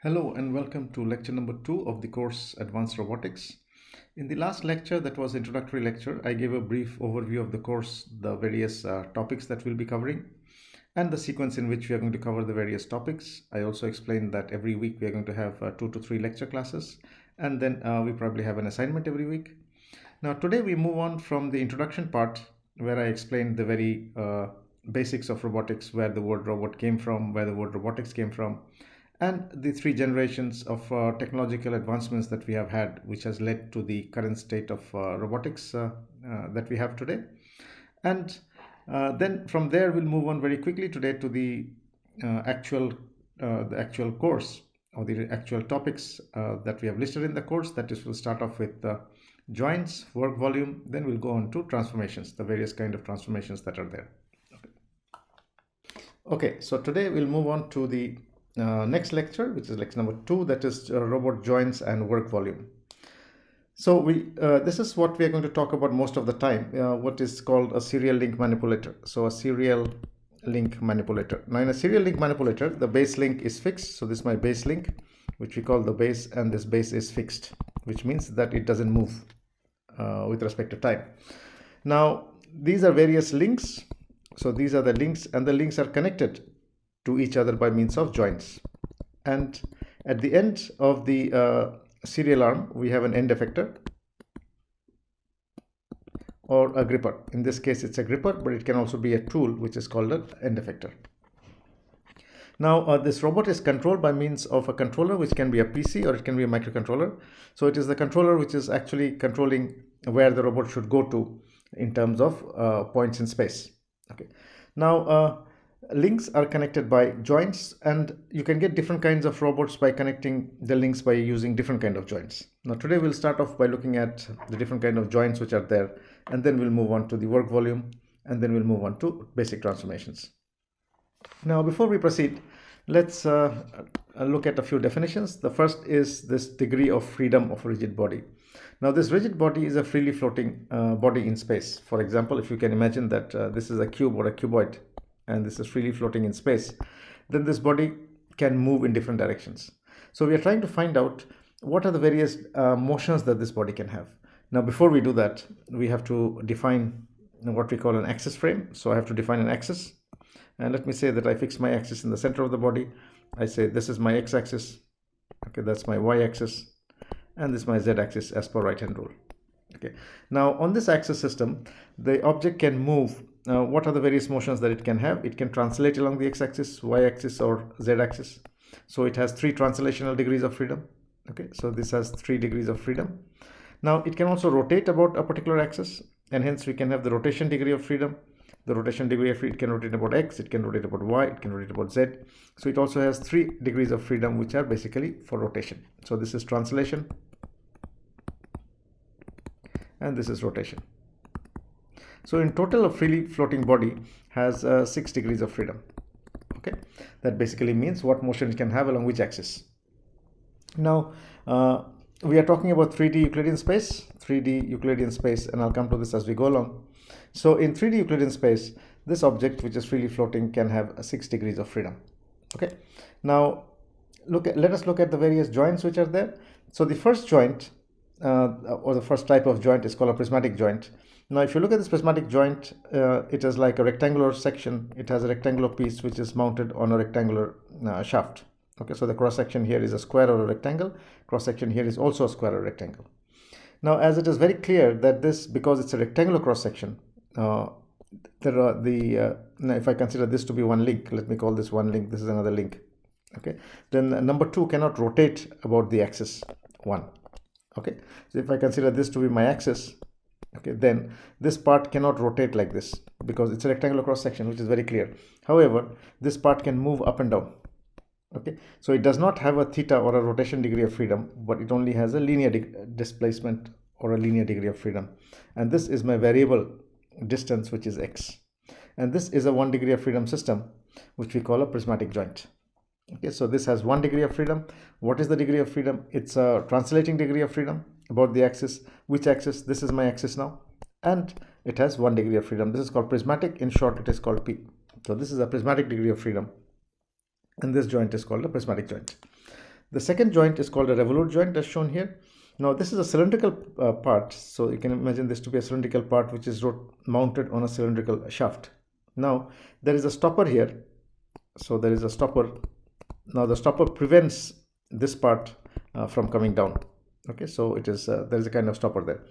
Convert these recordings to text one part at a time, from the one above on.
Hello and welcome to lecture number 2 of the course Advanced Robotics. In the last lecture, that was introductory lecture, I gave a brief overview of the course, the various topics that we'll be covering, and the sequence in which we are going to cover the various topics. I also explained that every week we are going to have 2 to 3 lecture classes, and then we probably have an assignment every week. Now today we move on from the introduction part where I explained the very basics of robotics, where the word robot came from, where the word robotics came from, and the 3 generations of technological advancements that we have had, which has led to the current state of robotics that we have today. And then from there, we'll move on very quickly today to the actual course, or the actual topics that we have listed in the course. That is, we'll start off with joints, work volume, then we'll go on to transformations, the various kind of transformations that are there. Okay, so today we'll move on to the next lecture, which is lecture number 2, that is robot joints and work volume. So this is what we are going to talk about most of the time, what is called a serial link manipulator. So a serial link manipulator. Now in a serial link manipulator, the base link is fixed. So this is my base link, which we call the base, and this base is fixed, which means that it doesn't move with respect to time. Now these are various links. So these are the links, and the links are connected to each other by means of joints. And at the end of the serial arm, we have an end effector or a gripper. In this case, it's a gripper, but it can also be a tool, which is called an end effector. Now, this robot is controlled by means of a controller, which can be a PC or it can be a microcontroller. So it is the controller which is actually controlling where the robot should go to in terms of points in space. Okay. Now, links are connected by joints, and you can get different kinds of robots by connecting the links by using different kind of joints. Now today we'll start off by looking at the different kind of joints which are there, and then we'll move on to the work volume, and then we'll move on to basic transformations. Now before we proceed, let's look at a few definitions. The first is this degree of freedom of a rigid body. Now this rigid body is a freely floating body in space. For example, if you can imagine that this is a cube or a cuboid, and this is freely floating in space, then this body can move in different directions. So we are trying to find out what are the various motions that this body can have. Now before we do that, we have to define what we call an axis frame. So I have to define an axis, and let me say that I fix my axis in the center of the body. I say this is my x-axis, okay, that's my y-axis, and this is my z-axis as per right hand rule. Okay, now on this axis system, the object can move. What are the various motions that it can have? It can translate along the x-axis, y-axis, or z-axis. So it has 3 translational degrees of freedom. Okay, so this has 3 degrees of freedom. Now it can also rotate about a particular axis, and hence we can have the rotation degree of freedom. The rotation degree of freedom, it can rotate about x, it can rotate about y, it can rotate about z. So it also has 3 degrees of freedom, which are basically for rotation. So this is translation, and this is rotation. So in total, a freely floating body has 6 degrees of freedom. Okay, that basically means what motion it can have along which axis. Now we are talking about 3D Euclidean space, and I'll come to this as we go along. So in 3D Euclidean space, this object which is freely floating can have 6 degrees of freedom. Okay, now let us look at the various joints which are there. So the first joint or the first type of joint is called a prismatic joint. Now if you look at this prismatic joint, it is like a rectangular section. It has a rectangular piece which is mounted on a rectangular shaft. Okay, so the cross section here is a square or a rectangle. Cross section here is also a square or rectangle. Now as it is very clear that this, because it's a rectangular cross section, now if I consider this to be one link, let me call this one link, this is another link. Okay, then number 2 cannot rotate about the axis 1. Okay, so if I consider this to be my axis, okay, then this part cannot rotate like this because it's a rectangular cross section, which is very clear. However, this part can move up and down. Okay, so it does not have a theta or a rotation degree of freedom, but it only has a linear displacement or a linear degree of freedom. And this is my variable distance, which is x. And this is a 1 degree of freedom system, which we call a prismatic joint. Okay, so this has 1 degree of freedom. What is the degree of freedom? It's a translating degree of freedom about the axis. Which axis? This is my axis now, and it has 1 degree of freedom. This is called prismatic. In short, it is called P. So this is a prismatic degree of freedom, and this joint is called a prismatic joint. The second joint is called a revolute joint, as shown here. Now this is a cylindrical part, so you can imagine this to be a cylindrical part which is mounted on a cylindrical shaft. Now there is a stopper here, so there is a stopper. Now the stopper prevents this part from coming down. Okay, so it is there is a kind of stopper there.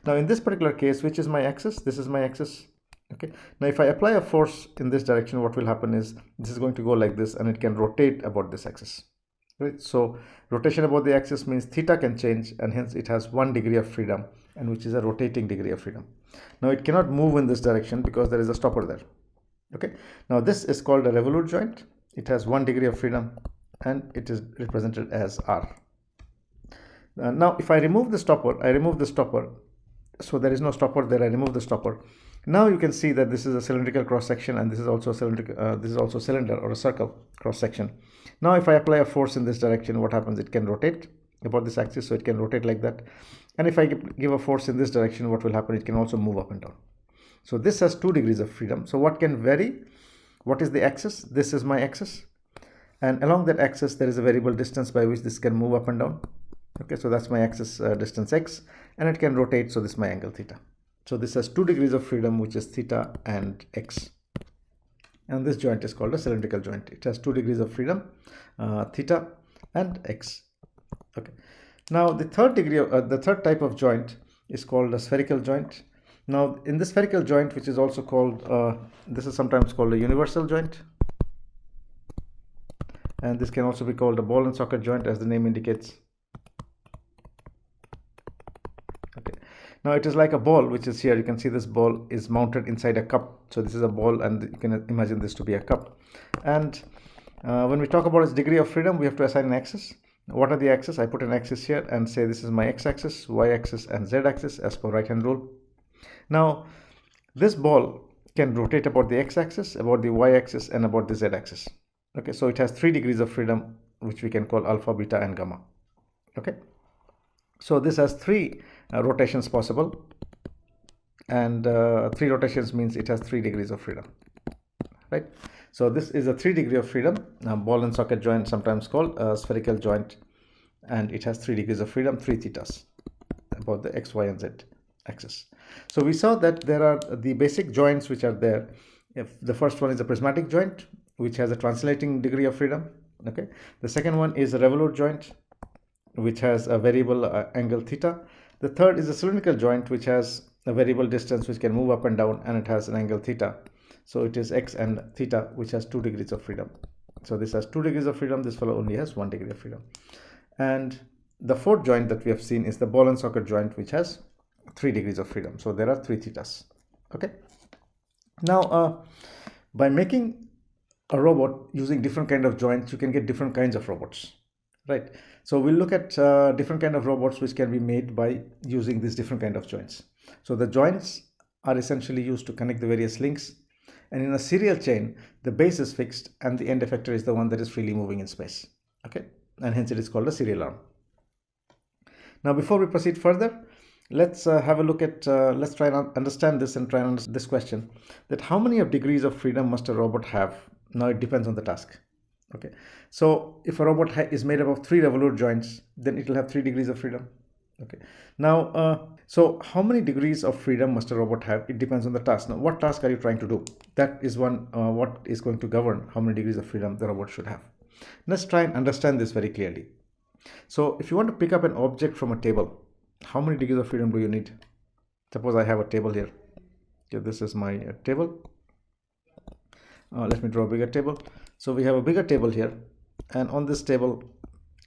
Now in this particular case, which is my axis? This is my axis. Okay, now if I apply a force in this direction, what will happen is this is going to go like this, and it can rotate about this axis. Right, so rotation about the axis means theta can change, and hence it has 1 degree of freedom, and which is a rotating degree of freedom. Now it cannot move in this direction because there is a stopper there. Okay, now this is called a revolute joint. It has 1 degree of freedom, and it is represented as R. Now if I remove the stopper, so there is no stopper there, I remove the stopper. Now you can see that this is a cylindrical cross section, and this is also a cylindrical, this is also a cylinder or a circle cross section. Now if I apply a force in this direction, what happens? It can rotate about this axis, so it can rotate like that. And if I give a force in this direction, what will happen? It can also move up and down. So this has 2 degrees of freedom. So what can vary? What is the axis? This is my axis, and along that axis there is a variable distance by which this can move up and down. Okay, so that's my axis distance x, and it can rotate, so this is my angle theta. So this has 2 degrees of freedom, which is theta and x. And this joint is called a cylindrical joint. It has 2 degrees of freedom, theta and x. Okay. Now the third type of joint is called a spherical joint. Now in the spherical joint, which is also called, this is sometimes called a universal joint, and this can also be called a ball and socket joint, as the name indicates. Now it is like a ball, which is here. You can see this ball is mounted inside a cup. So this is a ball, and you can imagine this to be a cup. And when we talk about its degree of freedom, we have to assign an axis. What are the axes? I put an axis here and say this is my x-axis, y-axis, and z-axis as per right-hand rule. Now this ball can rotate about the x-axis, about the y-axis, and about the z-axis. Okay, so it has 3 degrees of freedom, which we can call alpha, beta, and gamma. Okay, so this has 3 rotations possible, and 3 rotations means it has 3 degrees of freedom, right? So this is a 3 degree of freedom ball and socket joint, sometimes called a spherical joint, and it has 3 degrees of freedom, 3 thetas about the x, y, and z axis. So we saw that there are the basic joints which are there. If the first one is a prismatic joint, which has a translating degree of freedom. Okay, the second one is a revolute joint, which has a variable angle theta. The third is a cylindrical joint, which has a variable distance which can move up and down, and it has an angle theta. So it is x and theta, which has 2 degrees of freedom. So this has 2 degrees of freedom. This fellow only has 1 degree of freedom. And the fourth joint that we have seen is the ball and socket joint, which has 3 degrees of freedom. So there are 3 thetas. Okay. Now, by making a robot using different kind of joints, you can get different kinds of robots, right? So we'll look at different kind of robots which can be made by using these different kind of joints. So the joints are essentially used to connect the various links, and in a serial chain, the base is fixed and the end effector is the one that is freely moving in space. Okay, and hence it is called a serial arm. Now, before we proceed further, let's have a look at, let's try and understand this and try and answer this question, that how many of degrees of freedom must a robot have? Now it depends on the task. Okay, so if a robot is made up of 3 revolute joints, then it will have 3 degrees of freedom. Okay, now so how many degrees of freedom must a robot have? It depends on the task. Now what task are you trying to do? That is one what is going to govern how many degrees of freedom the robot should have. Let's try and understand this very clearly. So if you want to pick up an object from a table, how many degrees of freedom do you need? Suppose I have a table here. Okay, this is my table. Let me draw a bigger table. So we have a bigger table here, and on this table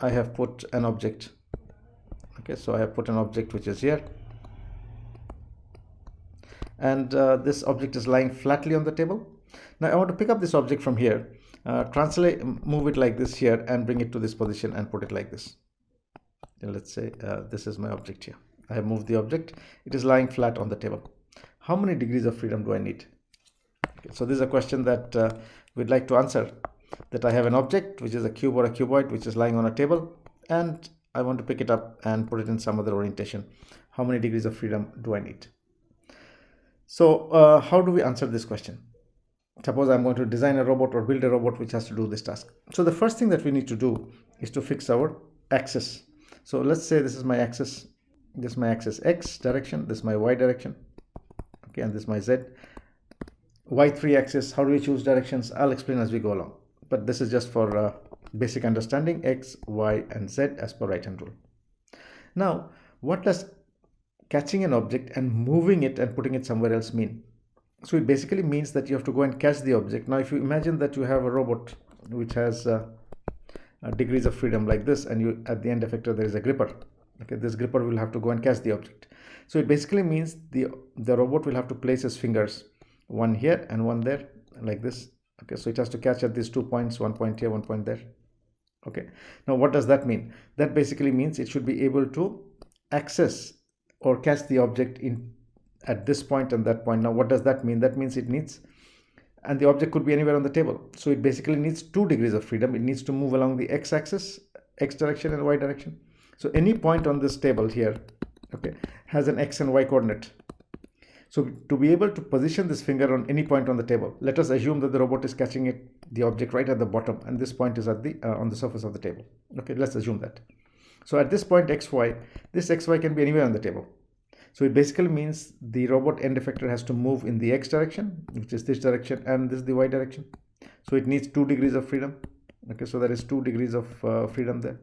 I have put an object. Okay, so I have put an object which is here, and this object is lying flatly on the table. Now I want to pick up this object from here, move it like this here, and bring it to this position and put it like this. And let's say this is my object here. I have moved the object. It is lying flat on the table. How many degrees of freedom do I need? Okay, so this is a question that we'd like to answer. That I have an object which is a cube or a cuboid which is lying on a table, and I want to pick it up and put it in some other orientation. How many degrees of freedom do I need? So how do we answer this question? Suppose I'm going to design a robot or build a robot which has to do this task. So the first thing that we need to do is to fix our axis. So let's say this is my axis, this is my axis X direction, this is my Y direction, okay, and this is my Z. Y3 axis, how do we choose directions? I'll explain as we go along, but this is just for basic understanding, X, Y, and Z as per right hand rule. Now, what does catching an object and moving it and putting it somewhere else mean? So it basically means that you have to go and catch the object. Now, if you imagine that you have a robot which has degrees of freedom like this, and you at the end effector there is a gripper. Okay, this gripper will have to go and catch the object. So it basically means the robot will have to place his fingers, one here and one there, like this. Okay, so it has to catch at these 2 points, 1 point here, 1 point there. Okay, now what does that mean? That basically means it should be able to access or catch the object in at this point and that point. Now what does that mean? That means it needs, and the object could be anywhere on the table, so it basically needs 2 degrees of freedom. It needs to move along the x-axis, x direction and y direction. So any point on this table here, okay, has an x and y coordinate. So to be able to position this finger on any point on the table, let us assume that the robot is catching the object right at the bottom, and this point is at the on the surface of the table. Okay, let's assume that. So at this point xy, this xy can be anywhere on the table. So it basically means the robot end effector has to move in the x direction, which is this direction, and this is the y direction. So it needs 2 degrees of freedom. Okay, so there is 2 degrees of freedom there.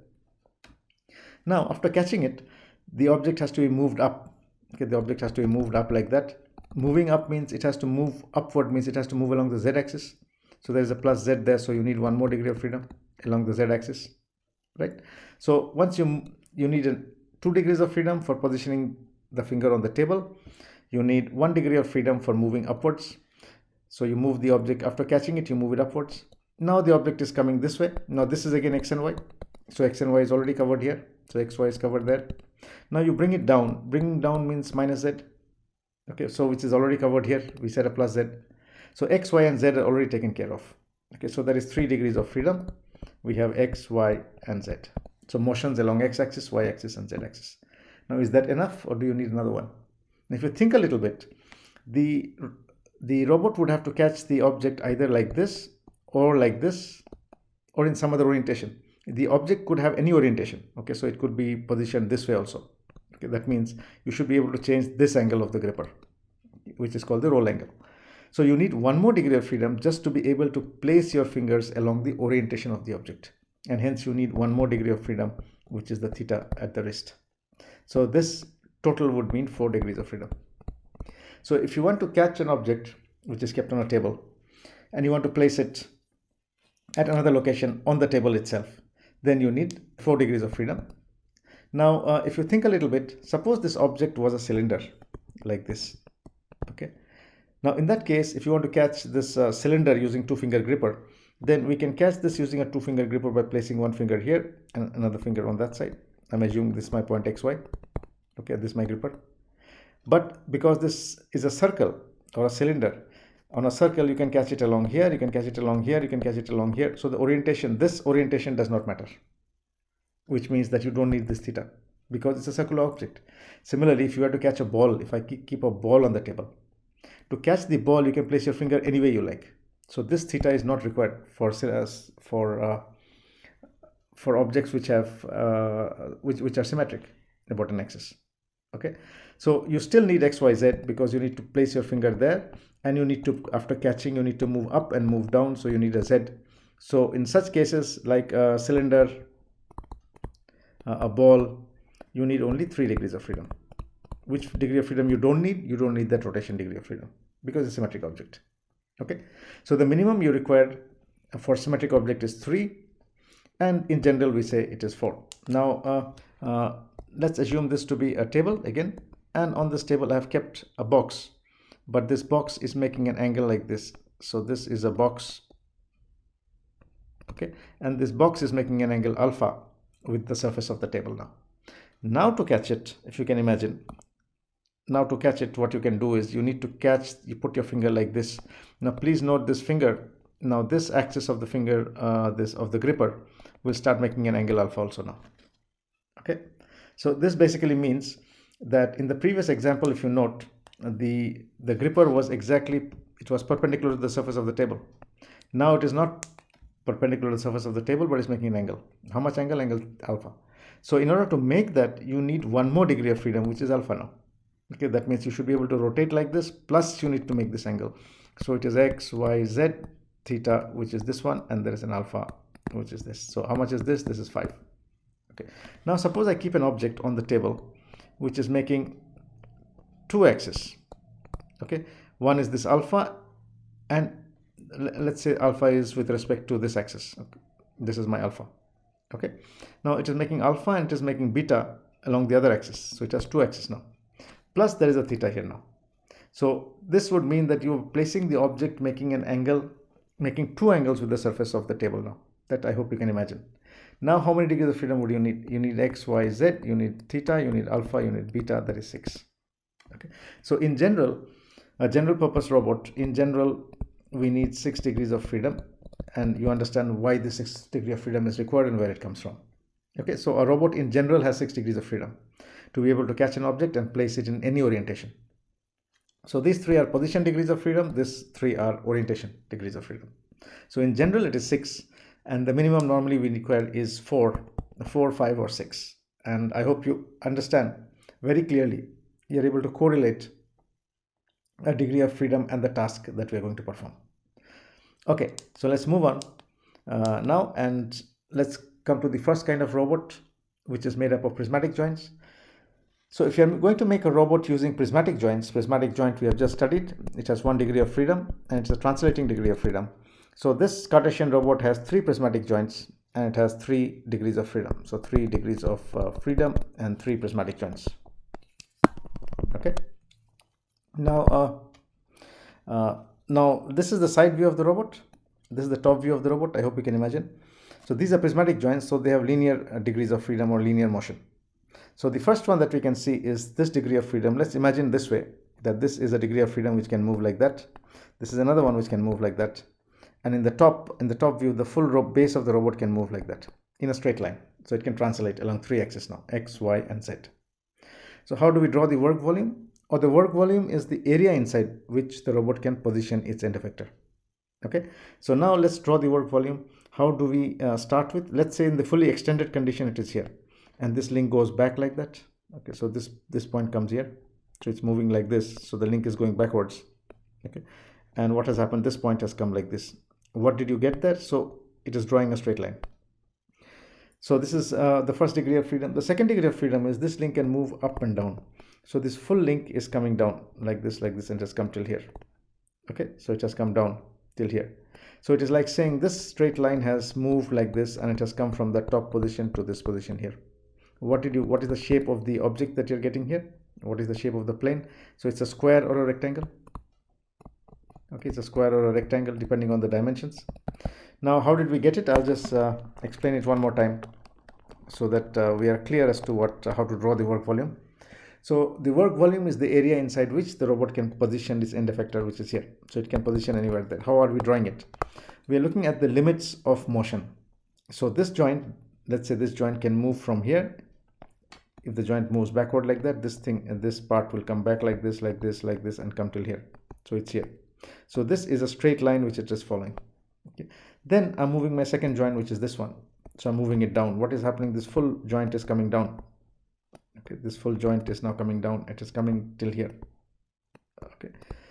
Now, after catching it, the object has to be moved up. Okay, the object has to be moved up like that. Moving up means it has to move upward, means it has to move along the z-axis. So there is a plus z there, so you need 1 more degree of freedom along the z-axis, right? So once you need 2 degrees of freedom for positioning the finger on the table, you need 1 degree of freedom for moving upwards. So you move the object, after catching it, you move it upwards. Now the object is coming this way. Now this is again x and y. So x and y is already covered here. So xy is covered there. Now you bring it down. Bringing down means minus z. Okay, so which is already covered here. We said a plus z. So x, y, and z are already taken care of. Okay, so there is 3 degrees of freedom. We have x, y, and z. So motions along x-axis, y-axis, and z-axis. Now, is that enough, or do you need another one? If you think a little bit, the robot would have to catch the object either like this, or in some other orientation. The object could have any orientation. Okay, so it could be positioned this way also. Okay, that means you should be able to change this angle of the gripper, which is called the roll angle. So you need 1 more degree of freedom just to be able to place your fingers along the orientation of the object, and hence you need 1 more degree of freedom, which is the theta at the wrist. So this total would mean 4 degrees of freedom. So if you want to catch an object which is kept on a table and you want to place it at another location on the table itself, then you need 4 degrees of freedom. Now, if you think a little bit, suppose this object was a cylinder like this. Okay. Now, in that case, if you want to catch this cylinder using 2-finger gripper, then we can catch this using a 2-finger gripper by placing 1 finger here and another finger on that side. I'm assuming this is my point xy. Okay, this is my gripper. But because this is a circle or a cylinder, on a circle you can catch it along here, you can catch it along here, you can catch it along here. So the orientation, this orientation does not matter, which means that you don't need this theta because it's a circular object. Similarly, if you were to catch a ball, if I keep a ball on the table, to catch the ball you can place your finger any way you like. So this theta is not required for objects which have which are symmetric about an axis. Okay, so you still need xyz because you need to place your finger there, and you need to, after catching, you need to move up and move down, so you need a z. So in such cases like a cylinder, a ball, you need only 3 degrees of freedom. Which degree of freedom you don't need? You don't need that rotation degree of freedom because it's a symmetric object. Okay, so the minimum you require for symmetric object is 3, and in general we say it is 4. Now let's assume this to be a table again, and on this table I have kept a box, but this box is making an angle like this. So this is a box, okay, and this box is making an angle alpha with the surface of the table. Now to catch it, if you can imagine, now to catch it, what you can do is you need to catch, you put your finger like this. Now please note this finger, now this axis of the finger, this of the gripper will start making an angle alpha also now. Okay, so this basically means that in the previous example, if you note, the gripper was exactly, it was perpendicular to the surface of the table. Now it is not perpendicular to the surface of the table, but it's making an angle. How much angle? Angle alpha. So in order to make that, you need one more degree of freedom, which is alpha now. Okay, that means you should be able to rotate like this, plus you need to make this angle. So it is x, y, z, theta, which is this one, and there is an alpha, which is this. So how much is this? This is 5. Okay. Now suppose I keep an object on the table which is making 2 axes. Okay, one is this alpha, and let's say alpha is with respect to this axis. Okay. This is my alpha. Okay, now it is making alpha and it is making beta along the other axis, so it has 2 axes now, plus there is a theta here now. So this would mean that you're placing the object making an angle, making 2 angles with the surface of the table now. That I hope you can imagine. Now how many degrees of freedom would you need? You need x, y, z, you need theta, you need alpha, you need beta, that is 6. Okay, so in general, a general purpose robot, in general, we need 6 degrees of freedom, and you understand why this 6 degree of freedom is required and where it comes from. Okay, so a robot in general has 6 degrees of freedom to be able to catch an object and place it in any orientation. So these 3 are position degrees of freedom, these 3 are orientation degrees of freedom. So in general it is 6, and the minimum normally we require is 4, 5 or 6. And I hope you understand very clearly, you're able to correlate a degree of freedom and the task that we are going to perform. Okay, so let's move on now, and let's come to the first kind of robot, which is made up of prismatic joints. So if you're going to make a robot using prismatic joints, prismatic joint we have just studied, it has 1 degree of freedom and it's a translating degree of freedom. So this Cartesian robot has 3 prismatic joints and it has 3 degrees of freedom. So 3 degrees of freedom and 3 prismatic joints. Okay. Now, now this is the side view of the robot. This is the top view of the robot. I hope you can imagine. So these are prismatic joints, so they have linear degrees of freedom or linear motion. So the first one that we can see is this degree of freedom. Let's imagine this way, that this is a degree of freedom which can move like that. This is another one which can move like that. And in the top view, the full base of the robot can move like that in a straight line. So it can translate along 3 axes now, x, y, and z. So how do we draw the work volume? Or the work volume is the area inside which the robot can position its end effector. Okay, so now let's draw the work volume. How do we start with? Let's say in the fully extended condition it is here, and this link goes back like that. Okay, so this point comes here, so it's moving like this, so the link is going backwards. Okay, and what has happened, this point has come like this. What did you get there? So it is drawing a straight line. So this is the first degree of freedom. The second degree of freedom is this link can move up and down. So this full link is coming down like this, and it has come till here. Okay, so it has come down till here. So it is like saying this straight line has moved like this and it has come from the top position to this position here. What is the shape of the object that you're getting here? What is the shape of the plane? So it's a square or a rectangle. Okay, it's a square or a rectangle depending on the dimensions. Now how did we get it? I'll just explain it one more time so that we are clear as to how to draw the work volume. So the work volume is the area inside which the robot can position its end effector, which is here. So it can position anywhere there. How are we drawing it? We are looking at the limits of motion. So this joint, let's say this joint can move from here. If the joint moves backward like that, this part will come back like this, and come till here. So it's here. So this is a straight line which it is following. Okay. Then I'm moving my second joint, which is this one. So I'm moving it down. What is happening? This full joint is coming down. Okay, this full joint is now coming down. It is coming till here. Okay,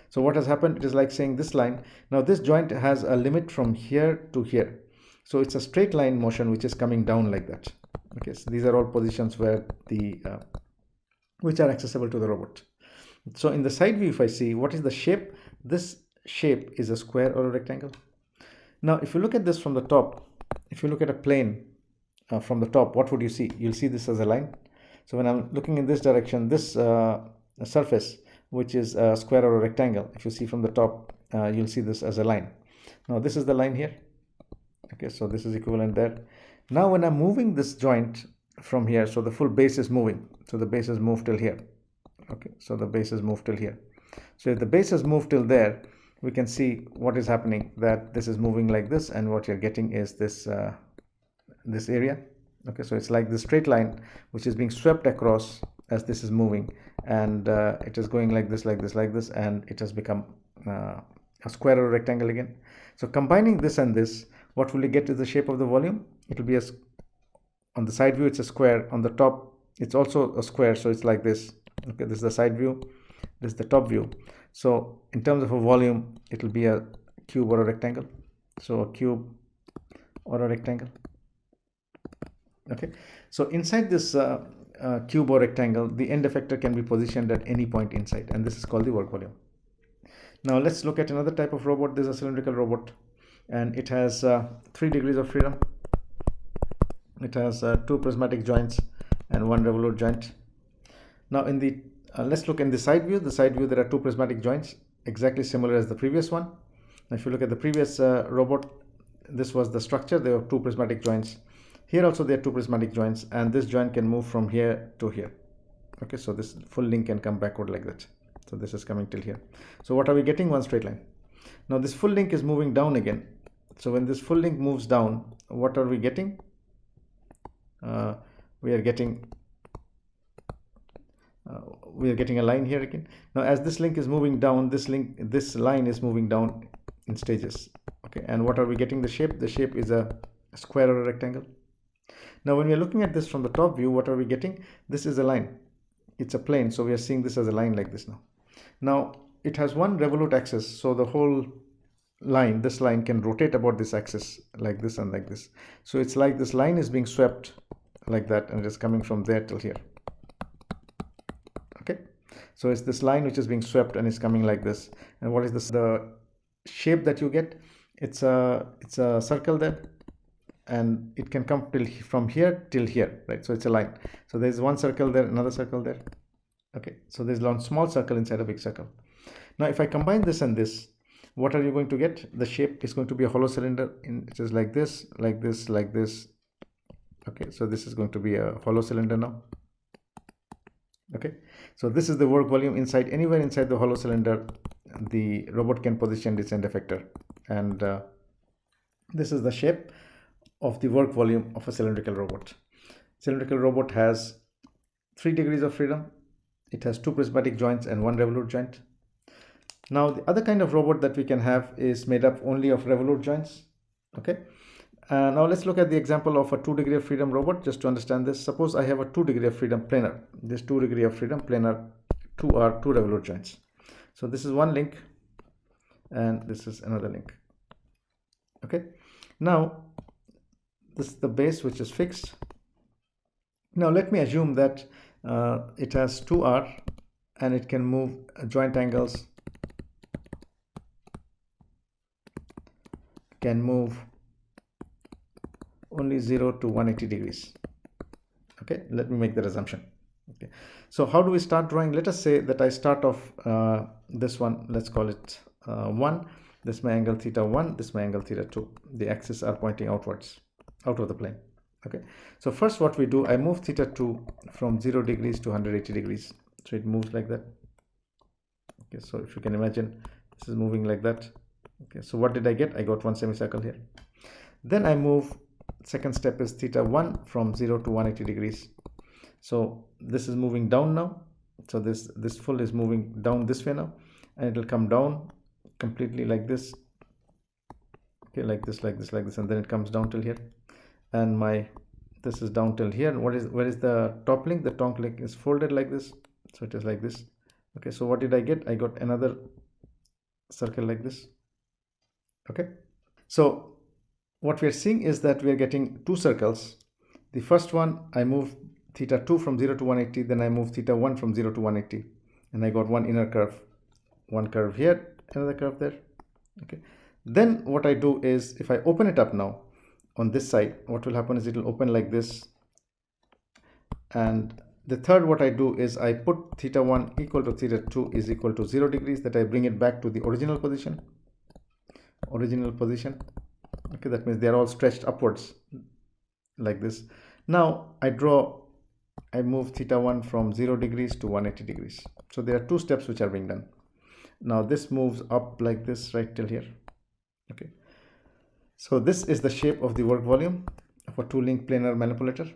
so what has happened? It is like saying this line. Now this joint has a limit from here to here. So it's a straight line motion which is coming down like that. Okay, so these are all positions where which are accessible to the robot. So in the side view, if I see what is the shape, this shape is a square or a rectangle. Now if you look at this from the top, if you look at a plane from the top, what would you see? You'll see this as a line. So when I'm looking in this direction, this surface, which is a square or a rectangle, if you see from the top, you'll see this as a line. Now this is the line here. Okay, so this is equivalent there. Now when I'm moving this joint from here, so the full base is moving. So the base is moved till here. Okay, so the base is moved till here. So if the base is moved till there, we can see what is happening, that this is moving like this, and what you're getting is this this area. Okay, so it's like the straight line which is being swept across as this is moving, and it is going like this, and it has become a square or a rectangle again. So combining this and this, what will you get is the shape of the volume? It will be on the side view it's a square, on the top it's also a square, so it's like this. Okay, this is the side view, this is the top view. So in terms of a volume, it will be a cube or a rectangle. So a cube or a rectangle. Okay, so inside this cube or rectangle, the end effector can be positioned at any point inside, and this is called the work volume. Now let's look at another type of robot. This is a cylindrical robot, and it has 3 degrees of freedom. It has 2 prismatic joints and 1 revolute joint. Now in the let's look in the side view. The side view, there are 2 prismatic joints, exactly similar as the previous one. Now if you look at the previous robot, this was the structure. There were 2 prismatic joints. Here also there are 2 prismatic joints, and this joint can move from here to here. Okay, so this full link can come backward like that. So this is coming till here. So what are we getting? One straight line. Now this full link is moving down again. So when this full link moves down, what are we getting? We are getting a line here again. Now as this link is moving down, this line is moving down in stages. Okay, and what are we getting? The shape is a square or a rectangle. Now when we are looking at this from the top view, what are we getting? This is a line, it's a plane, so we are seeing this as a line like this. Now it has 1 revolute axis, so the whole line, this line can rotate about this axis like this and like this. So it's like this line is being swept like that, and it is coming from there till here. Okay, so it's this line which is being swept and is coming like this. And what is this? The shape that you get, it's a circle there, and it can come from here till here, right? So it's a line. So there's 1 circle there, another circle there. Okay, so there's one small circle inside a big circle. Now if I combine this and this, what are you going to get? The shape is going to be a hollow cylinder, it is like this, like this, like this. Okay, so this is going to be a hollow cylinder now. Okay, so this is the work volume inside. Anywhere inside the hollow cylinder, the robot can position its end effector, and this is the shape of the work volume of a cylindrical robot. Cylindrical robot has 3 degrees of freedom. It has 2 prismatic joints and 1 revolute joint. Now the other kind of robot that we can have is made up only of revolute joints. Okay, now let's look at the example of a 2 degree of freedom robot. Just to understand this, suppose I have a 2 degree of freedom planar. This 2 degree of freedom planar, 2 are 2 revolute joints. So this is one link, and this is another link. Okay, now this is the base which is fixed. Now let me assume that it has 2R, and it can move joint angles, can move only 0 to 180 degrees. Okay, let me make that assumption. Okay, so how do we start drawing? Let us say that I start off this one, let's call it 1. This is my angle theta 1, this is my angle theta 2. The axes are pointing outwards, out of the plane. Okay, so first what we do, I move theta 2 from 0 degrees to 180 degrees. So it moves like that. Okay, so if you can imagine, this is moving like that. Okay, so what did I get? I got 1 semicircle here. Then I move, second step is theta 1 from 0 to 180 degrees. So this is moving down now. So this full is moving down this way now, and it will come down completely like this. Okay, like this, like this, like this, and then it comes down till here. And this is down till here. And where is the top link? The top link is folded like this, so it is like this. Okay, so what did I get? I got another circle like this. Okay, so what we are seeing is that we are getting 2 circles. The first one, I move theta 2 from 0 to 180, then I move theta 1 from 0 to 180, and I got one inner curve, one curve here, another curve there. Okay, then what I do is, if I open it up now on this side, what will happen is it will open like this. And the third, what I do is I put theta 1 equal to theta 2 is equal to 0 degrees, that I bring it back to the original position. Okay, that means they are all stretched upwards like this. Now I move theta 1 from 0 degrees to 180 degrees. So there are 2 steps which are being done. Now this moves up like this right till here. Okay, so this is the shape of the work volume of a 2-link planar manipulator.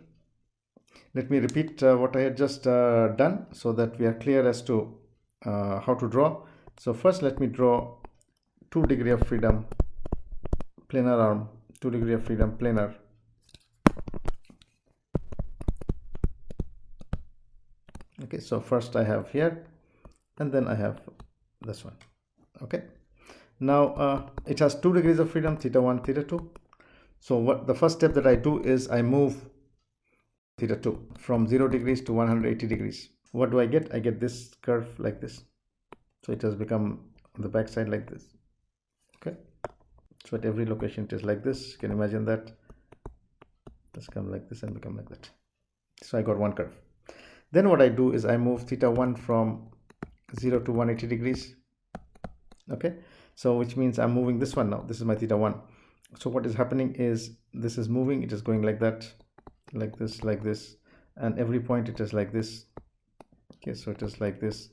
Let me repeat what I had just done, so that we are clear as to how to draw. So first let me draw 2 degree of freedom planar arm, 2 degree of freedom planar Okay, so first I have here, and then I have this one. Okay, now it has 2 degrees of freedom, theta 1, theta 2. So what the first step that I do is I move theta 2 from 0 degrees to 180 degrees. What do I get? I get this curve like this. So it has become on the back side like this. Okay, so at every location it is like this. You can imagine that. Let's come like this and become like that. So I got one curve. Then what I do is I move theta 1 from 0 to 180 degrees. Okay, so which means I'm moving this one now. This is my theta 1. So what is happening is this is moving, it is going like that, like this, and every point it is like this. Okay, so it is like this.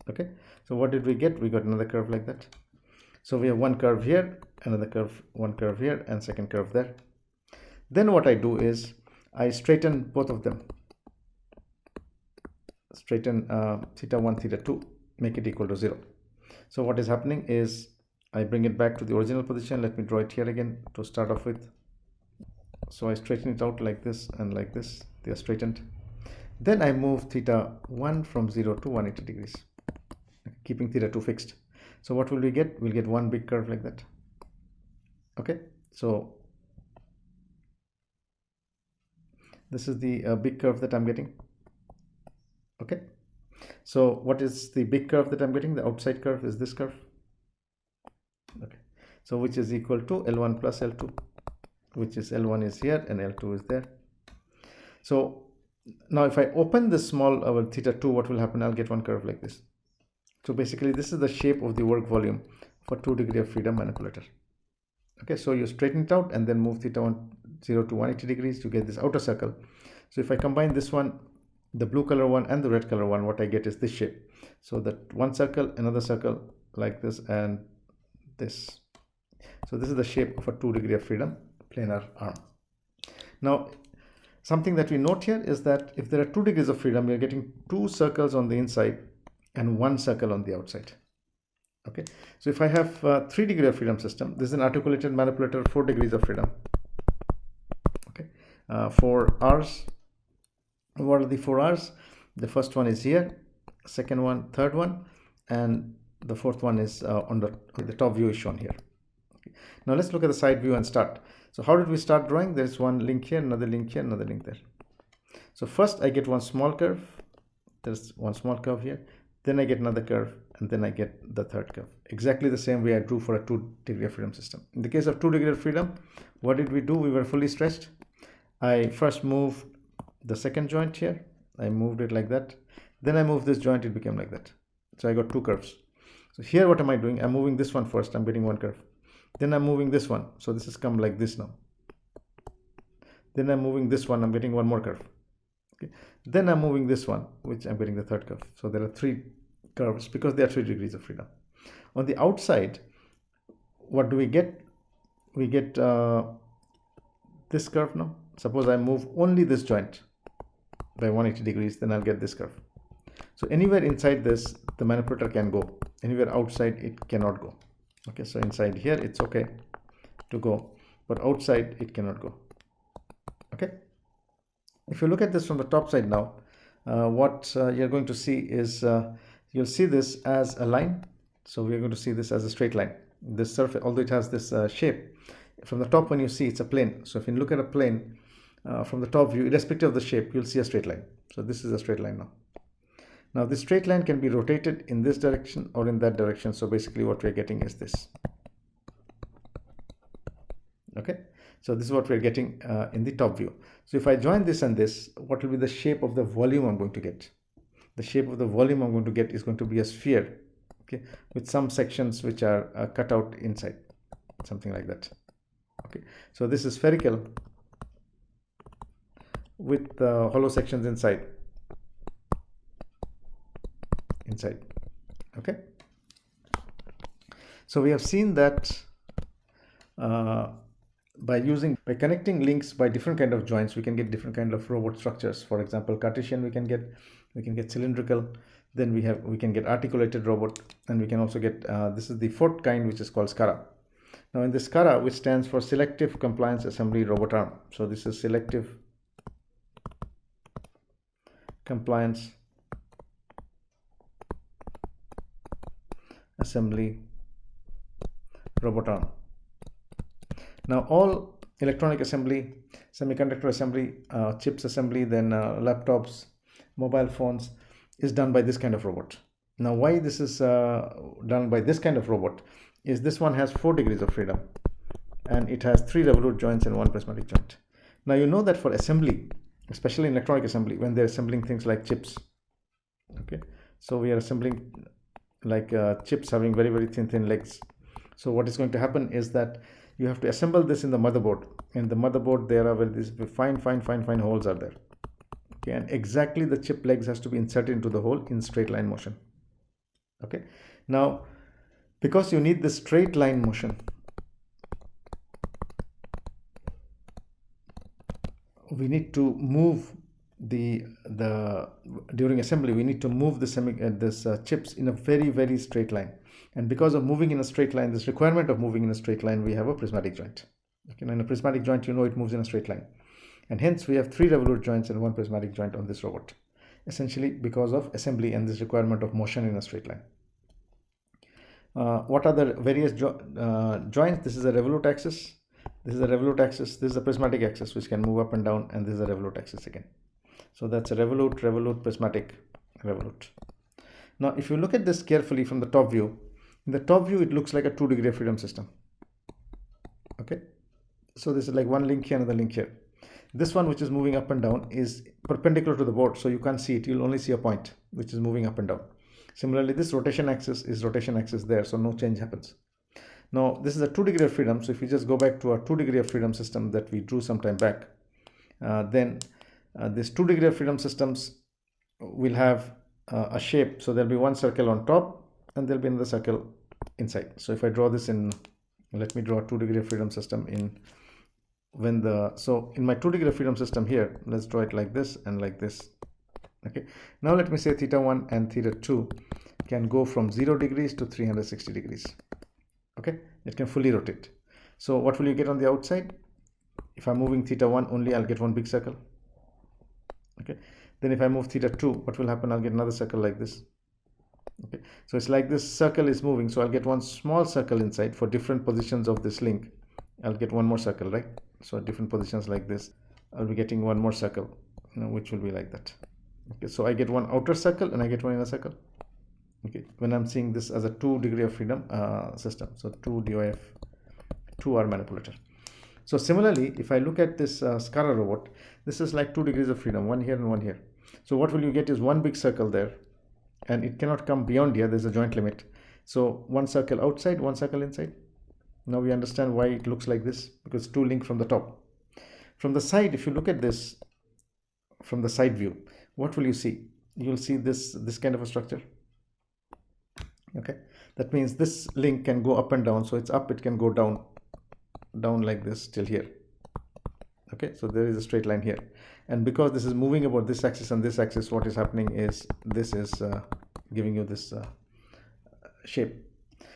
Okay, so what did we get? We got another curve like that. So we have one curve here, another curve, one curve here, and second curve there. Then what I do is I straighten both of them. Straighten theta 1, theta 2, make it equal to 0. So what is happening is I bring it back to the original position. Let me draw it here again to start off with. So I straighten it out like this and like this. They are straightened. Then I move theta 1 from 0 to 180 degrees, keeping theta 2 fixed. So what will we get? We'll get one big curve like that. Okay, so this is the big curve that I'm getting. Okay, so what is the big curve that I'm getting? The outside curve is this curve. Okay, so which is equal to L1 plus L2, which is L1 is here and L2 is there. So now if I open this small theta 2, what will happen? I'll get one curve like this. So basically this is the shape of the work volume for 2 degree of freedom manipulator. Okay, so you straighten it out and then move theta 1 0 to 180 degrees to get this outer circle. So if I combine this one, the blue color one and the red color one, what I get is this shape. So that one circle, another circle like this, and this. So this is the shape of a 2 degree of freedom planar arm. Now something that we note here is that if there are 2 degrees of freedom, we are getting 2 circles on the inside and 1 circle on the outside. Okay, so if I have 3 degree of freedom system, this is an articulated manipulator, 4 degrees of freedom. Okay, 4 R's. What are the 4 R's? The first one is here, second one, third one, and the fourth one is on the top view is shown here. Okay. Now let's look at the side view and start. So how did we start drawing? There's one link here, another link here, another link there. So first I get one small curve. There's one small curve here. Then I get another curve, and then I get the third curve. Exactly the same way I drew for a 2 degree of freedom system. In the case of 2 degree of freedom, what did we do? We were fully stretched. I first moved the second joint here. I moved it like that. Then I moved this joint, it became like that. So I got 2 curves. So here what am I doing? I'm moving this one first, I'm getting one curve. Then I'm moving this one. So this has come like this now. Then I'm moving this one, I'm getting one more curve. Okay. Then I'm moving this one, which I'm getting the third curve. So there are 3 curves because there are 3 degrees of freedom. On the outside, what do we get? We get this curve now. Suppose I move only this joint by 180 degrees, then I'll get this curve. So anywhere inside this, the manipulator can go. Anywhere outside, it cannot go. Okay, so inside here, it's okay to go, but outside, it cannot go. Okay. If you look at this from the top side now, what you're going to see is you'll see this as a line. So we're going to see this as a straight line. This surface, although it has this shape, from the top when you see it's a plane. So if you look at a plane from the top view, irrespective of the shape, you'll see a straight line. So this is a straight line now. Now this straight line can be rotated in this direction or in that direction. So basically what we're getting is this. Okay. So this is what we're getting in the top view. So if I join this and this, what will be the shape of the volume I'm going to get? The shape of the volume I'm going to get is going to be a sphere, okay, with some sections which are cut out inside, something like that. Okay, so this is spherical with hollow sections inside. Okay. So we have seen that by connecting links by different kind of joints, we can get different kind of robot structures. For example, Cartesian we can get cylindrical, then we can get articulated robot, and we can also get this is the fourth kind, which is called SCARA. Now in this SCARA, which stands for Selective Compliance Assembly Robot Arm. So this is Selective compliance, assembly, robot arm. Now all electronic assembly, semiconductor assembly, chips assembly, then laptops, mobile phones is done by this kind of robot. Now why this is done by this kind of robot is this one has 4 degrees of freedom and it has 3 revolute joints and 1 prismatic joint. Now you know that for assembly, especially in electronic assembly, when they're assembling things like chips, okay, so we are assembling like chips having very, very thin legs. So what is going to happen is that you have to assemble this in the motherboard. In the motherboard there are these fine holes are there, okay, and exactly the chip legs has to be inserted into the hole in straight line motion. Okay, now because you need this straight line motion, we need to move during assembly we need to move the chips in a very, very straight line. And because of moving in a straight line, this requirement of moving in a straight line, we have a prismatic joint. Okay, now in a prismatic joint, you know it moves in a straight line, and hence we have 3 revolute joints and 1 prismatic joint on this robot, essentially because of assembly and this requirement of motion in a straight line. What are the various joints? This is a revolute axis, this is a revolute axis, this is a prismatic axis which can move up and down, and this is a revolute axis again. So that's a revolute, prismatic, revolute. Now if you look at this carefully from the top view, in the top view it looks like a 2 degree of freedom system. Okay, so this is like one link here, another link here. This one which is moving up and down is perpendicular to the board, so you can't see it, you'll only see a point which is moving up and down. Similarly, this rotation axis is rotation axis there, so no change happens. Now this is a 2 degree of freedom, so if you just go back to our 2 degree of freedom system that we drew some time back, then this 2 degree of freedom systems will have a shape. So there'll be one circle on top and there'll be another circle inside. So if I draw this in, let me draw a 2 degree of freedom system in so in my 2 degree of freedom system here, let's draw it like this and like this. Okay, now let me say theta 1 and theta 2 can go from 0 degrees to 360 degrees. Okay, it can fully rotate. So what will you get on the outside? If I'm moving theta 1 only, I'll get one big circle. Okay, then if I move theta 2, what will happen? I'll get another circle like this. Okay, so it's like this circle is moving, so I'll get one small circle inside for different positions of this link. I'll get one more circle, right? So at different positions like this, I'll be getting one more circle, which will be like that. Okay, so I get one outer circle and I get one inner circle. Okay, when I'm seeing this as a 2 degree of freedom system, so 2 DOF, 2R manipulator. So similarly, if I look at this SCARA robot, this is like 2 degrees of freedom, one here and one here. So what will you get is one big circle there, and it cannot come beyond here. There's a joint limit. So one circle outside, one circle inside. Now we understand why it looks like this, because 2 link from the top. From the side, if you look at this from the side view, what will you see? You'll see this kind of a structure. Okay, that means this link can go up and down. So it's up, it can go down like this till here. Okay, so there is a straight line here, and because this is moving about this axis and this axis, what is happening is this is giving you this shape.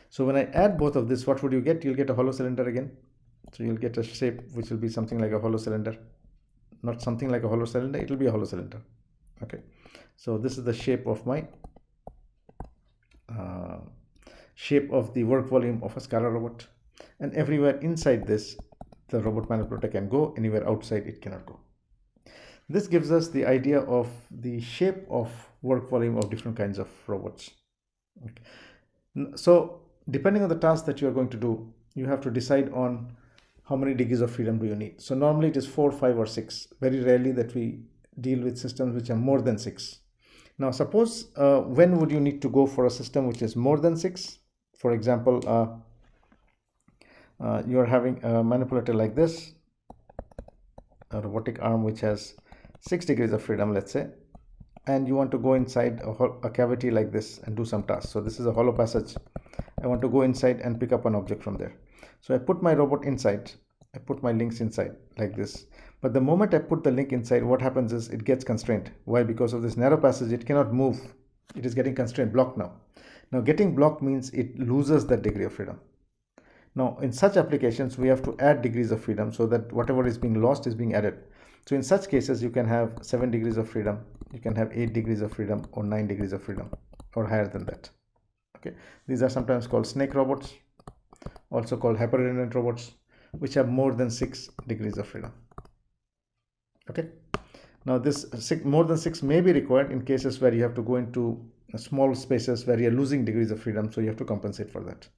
So when I add both of this, what would you get? You'll get a hollow cylinder again. So you'll get a shape which will be something like a hollow cylinder. Not something like a hollow cylinder, it will be a hollow cylinder. Okay, so this is the shape of my shape of the work volume of a SCARA robot, and everywhere inside this the robot manipulator can go, anywhere outside it cannot go. This gives us the idea of the shape of work volume of different kinds of robots. Okay. So depending on the task that you are going to do, you have to decide on how many degrees of freedom do you need. So normally it is 4, 5 or 6. Very rarely that we deal with systems which are more than 6. Now suppose when would you need to go for a system which is more than 6? For example, you are having a manipulator like this, a robotic arm which has 6 degrees of freedom, let's say, and you want to go inside a cavity like this and do some tasks. So this is a hollow passage. I want to go inside and pick up an object from there. So I put my robot inside, I put my links inside like this. But the moment I put the link inside, what happens is it gets constrained. Why? Because of this narrow passage, it cannot move. It is getting constrained, blocked now. Now getting blocked means it loses that degree of freedom. Now in such applications, we have to add degrees of freedom so that whatever is being lost is being added. So in such cases, you can have 7 degrees of freedom. you can have 8 degrees of freedom or 9 degrees of freedom or higher than that. Okay, these are sometimes called snake robots, also called hyper-redundant robots, which have more than 6 degrees of freedom. Okay, now this more than 6 may be required in cases where you have to go into small spaces where you're losing degrees of freedom, so you have to compensate for that.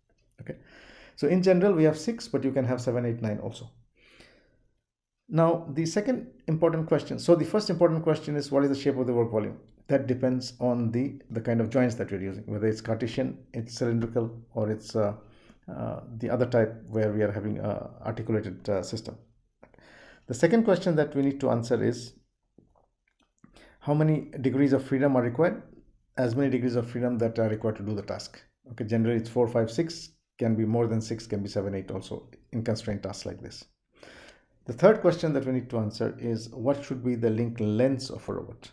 Okay, so in general we have 6, but you can have 7, 8, 9 also. Now the second important question, so the first important question is, what is the shape of the work volume? That depends on the kind of joints that you're using, whether it's Cartesian, it's cylindrical, or it's the other type where we are having a articulated system. The second question that we need to answer is, how many degrees of freedom are required? As many degrees of freedom that are required to do the task. Okay, generally it's 4, 5, 6, can be more than 6, can be 7, 8 also in constrained tasks like this. The third question that we need to answer is, what should be the link lengths of a robot?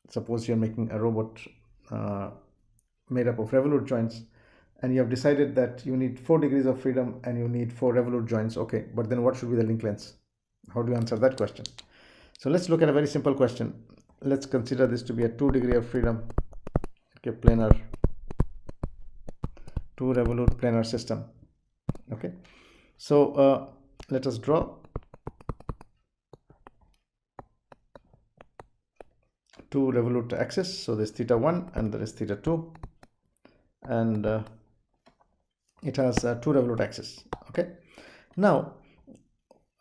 Suppose you're making a robot made up of revolute joints, and you have decided that you need 4 degrees of freedom and you need 4 revolute joints. Okay, but then what should be the link lengths? How do you answer that question? So let's look at a very simple question. Let's consider this to be a 2 degree of freedom, okay, planar, 2 revolute planar system. Okay, so let us draw 2 revolute axis. So there's theta 1 and there is theta 2, and it has 2 revolute axis. Okay, now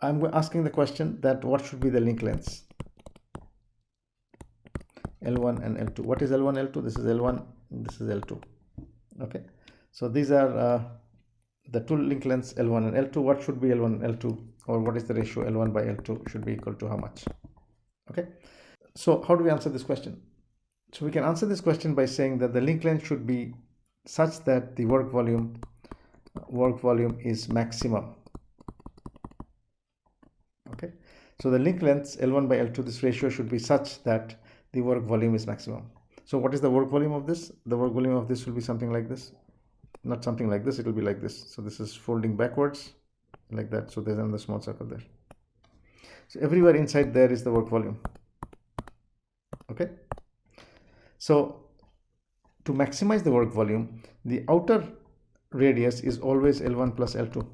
I'm asking the question that what should be the link lengths, L1 and L2. What is L1, L2? This is L1, this is L2. Okay, so these are the two link lengths, L1 and L2. What should be L1 and L2, or what is the ratio L1 by L2 should be equal to how much? Okay, so how do we answer this question? So we can answer this question by saying that the link length should be such that the work volume is maximum. Okay, so the link lengths L1 by L2, this ratio should be such that the work volume is maximum. So what is the work volume of this? The work volume of this will be something like this. Not something like this, it will be like this. So this is folding backwards like that. So there's another small circle there. So everywhere inside there is the work volume. Okay, so to maximize the work volume, the outer radius is always L1 plus L2,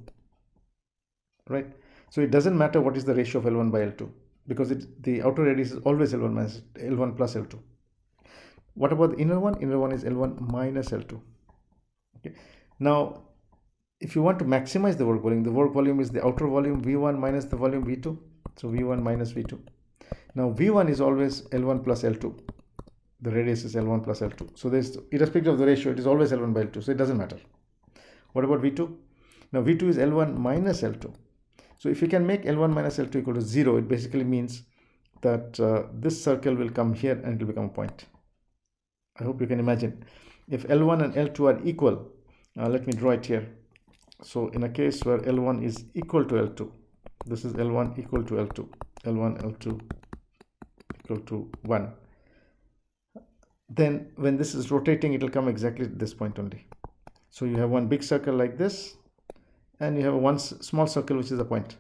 right? So it doesn't matter what is the ratio of L1 by L2, because the outer radius is always L1 plus L2. What about the inner one? Inner one is L1 minus L2. Okay, now if you want to maximize the work volume is the outer volume V1 minus the volume V2. So V1 minus V2. Now V1 is always L1 plus L2. The radius is L1 plus L2. So there's, irrespective of the ratio, it is always L1 by L2. So it doesn't matter. What about V2? Now V2 is L1 minus L2. So if you can make L1 minus L2 equal to 0, it basically means that this circle will come here and it will become a point. I hope you can imagine. If L1 and L2 are equal, let me draw it here. So in a case where L1 is equal to L2, this is L1 equal to L2, L1, L2 equal to 1. Then when this is rotating, it will come exactly at this point only. So you have one big circle like this, and you have one small circle which is a point.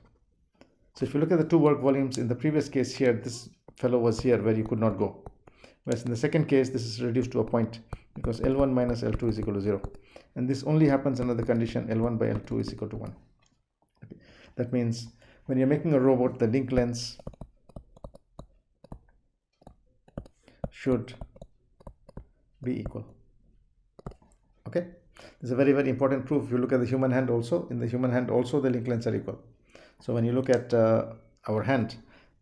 So if you look at the two work volumes, in the previous case here, this fellow was here where you could not go. Whereas in the second case, this is reduced to a point because L1 minus L2 is equal to 0. And this only happens under the condition L1 by L2 is equal to 1. Okay. That means when you're making a robot, the link lengths should be equal. Okay, this is a very, very important proof. If you look at the human hand also, in the human hand also the link lengths are equal. So when you look at our hand,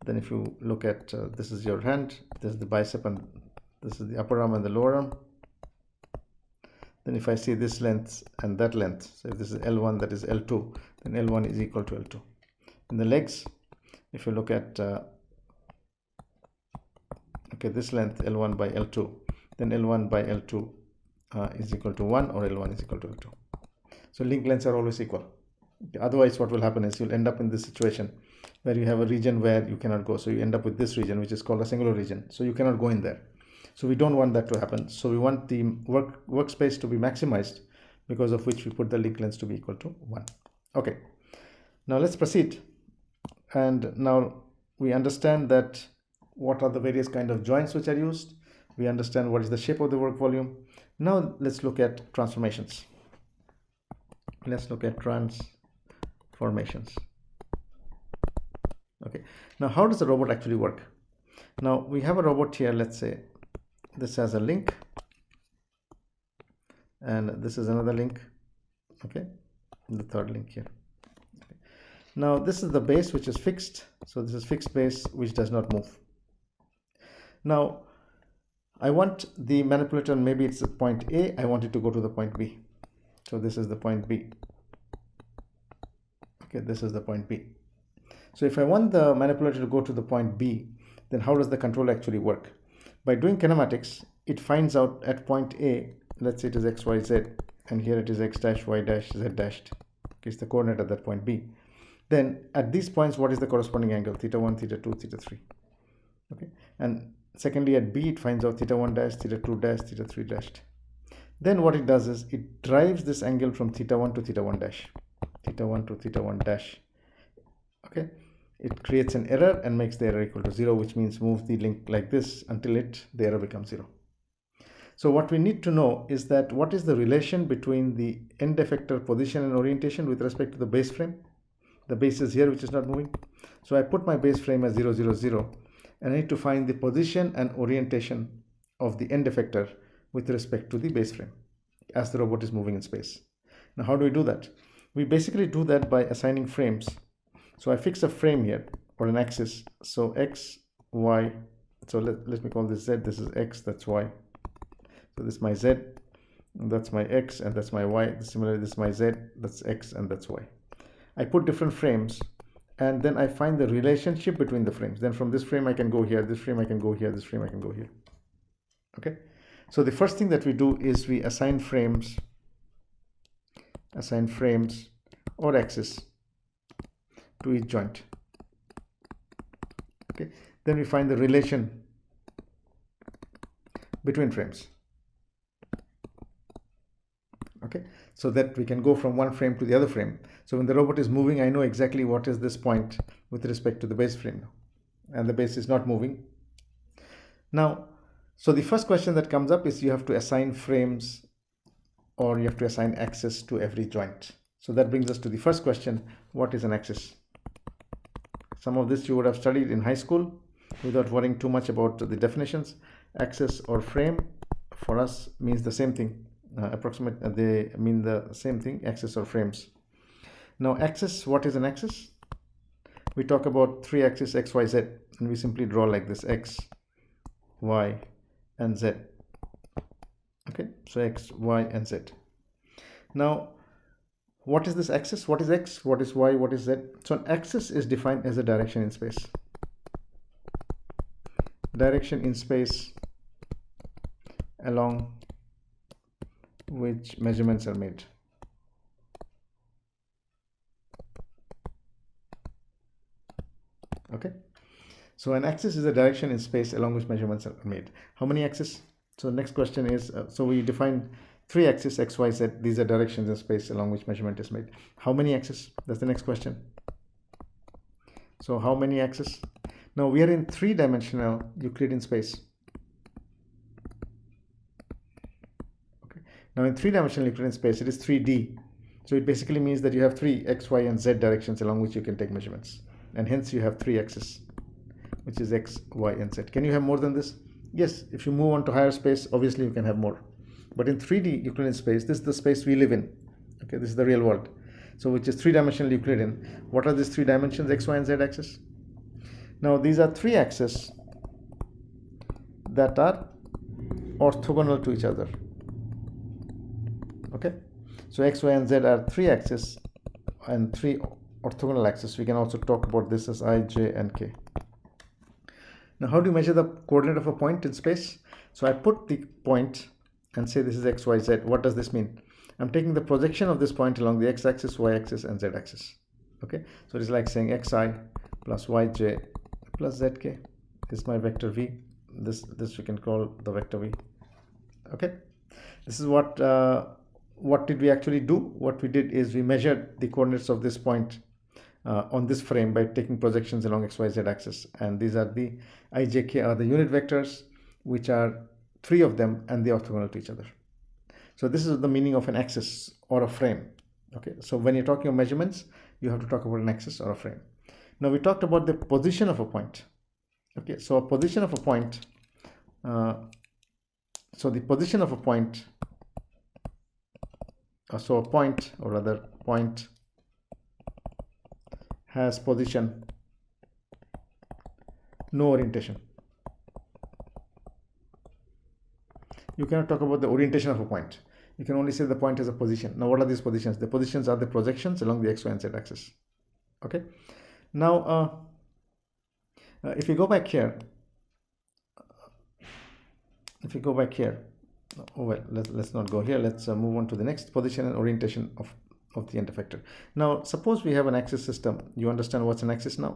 then if you look at this is your hand, this is the bicep, and this is the upper arm and the lower arm. Then if I see this length and that length, so if this is L1, that is L2, then L1 is equal to L2. In the legs, if you look at okay, this length L1 by L2, then L1 by L2 is equal to 1, or L1 is equal to L2. So link lengths are always equal. Okay, otherwise what will happen is you'll end up in this situation where you have a region where you cannot go. So you end up with this region, which is called a singular region. So you cannot go in there. So we don't want that to happen. So we want the workspace to be maximized, because of which we put the link lengths to be equal to 1. Okay, now let's proceed. And now we understand that what are the various kind of joints which are used. We understand what is the shape of the work volume. Now let's look at transformations. Let's look at transformations. Okay, now how does the robot actually work? Now we have a robot here. Let's say this has a link and this is another link. Okay, the third link here. Okay. Now this is the base which is fixed. So this is fixed base which does not move. Now I want the manipulator, maybe it's at point A, I want it to go to the point B. So this is the point B. Okay, this is the point B. So if I want the manipulator to go to the point B, then how does the control actually work? By doing kinematics, it finds out at point A, let's say it is x, y, z, and here it is x dash, y dash, z dashed. Okay, it's the coordinate at that point B. Then at these points, what is the corresponding angle? Theta 1, theta 2, theta 3. Okay, and secondly at B, it finds out theta 1 dash, theta 2 dash, theta 3 dashed. Then what it does is it drives this angle from theta 1 to theta 1 dash, theta 1 to theta 1 dash. Okay, it creates an error and makes the error equal to 0, which means move the link like this until the error becomes 0. So what we need to know is that what is the relation between the end effector position and orientation with respect to the base frame. The base is here, which is not moving. So I put my base frame as 0, 0, 0, and I need to find the position and orientation of the end effector with respect to the base frame as the robot is moving in space. Now how do we do that? We basically do that by assigning frames. So I fix a frame here or an axis. So x, y, so let me call this z, this is x, that's y. So this is my z, and that's my x, and that's my y. Similarly, this is my z, that's x, and that's y. I put different frames, and then I find the relationship between the frames. Then from this frame I can go here, this frame I can go here, this frame I can go here. Okay, so the first thing that we do is we assign frames or axis to each joint. Okay, then we find the relation between frames. Okay, so that we can go from one frame to the other frame. So when the robot is moving, I know exactly what is this point with respect to the base frame, and the base is not moving. Now, so the first question that comes up is you have to assign frames or you have to assign axis to every joint. So that brings us to the first question: what is an axis? Some of this you would have studied in high school without worrying too much about the definitions. Axis or frame for us means the same thing. They mean the same thing, axis or frames. Now axis, what is an axis? We talk about three axes, x, y, z, and we simply draw like this: x, y, and z. Okay, so x, y, and z. Now what is this axis? What is x? What is y? What is z? So an axis is defined as a direction in space. Direction in space along which measurements are made. Okay, so an axis is a direction in space along which measurements are made. How many axes? So the next question is, so we define three axes, x, y, z. These are directions in space along which measurement is made. How many axes? That's the next question. So how many axes? Now we are in three-dimensional Euclidean space. Now in three-dimensional Euclidean space, it is 3D. So it basically means that you have three x, y, and z directions along which you can take measurements. And hence you have three axes, which is x, y, and z. Can you have more than this? Yes, if you move on to higher space, obviously you can have more. But in 3D Euclidean space, this is the space we live in. Okay, this is the real world. So which is three-dimensional Euclidean. What are these three dimensions, x, y, and z axis? Now these are three axes that are orthogonal to each other. Okay, so x, y, and z are three axes and three orthogonal axes. We can also talk about this as I, j, and k. Now how do you measure the coordinate of a point in space? So I put the point and say this is x, y, z. What does this mean? I'm taking the projection of this point along the x-axis, y-axis, and z-axis. Okay, so it's like saying xi plus yj plus zk is my vector v. This we can call the vector v. Okay, this is what did we actually do? What we did is we measured the coordinates of this point on this frame by taking projections along XYZ axis. And these are the ijk are the unit vectors, which are 3 of them, and they are orthogonal to each other. So this is the meaning of an axis or a frame. Okay, so when you're talking of measurements, you have to talk about an axis or a frame. Now we talked about the position of a point. Okay, so a position of a point. So the position of a point. So a point, or rather point, has position, no orientation. You cannot talk about the orientation of a point. You can only say the point has a position. Now, what are these positions? The positions are the projections along the x, y, and z axis. Okay. Now, if you go back here, oh, well, let's not go here. Let's move on to the next position and orientation of the end effector. Now, suppose we have an axis system. You understand what's an axis now?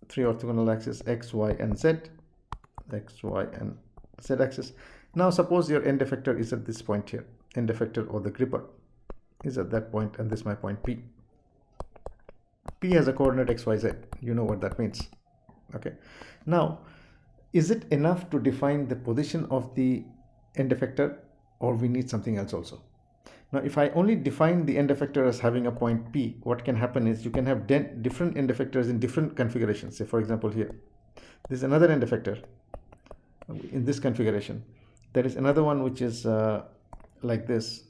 3 orthogonal axes, x, y, and z. X, y, and z axis. Now, suppose your end effector is at this point here. End effector, or the gripper, is at that point, and this is my point P. P has a coordinate x, y, z. You know what that means. Okay. Now, is it enough to define the position of the end effector, or we need something else also? Now, if I only define the end effector as having a point P, what can happen is you can have different end effectors in different configurations. Say, for example, here, this is another end effector in this configuration. There is another one which is like this.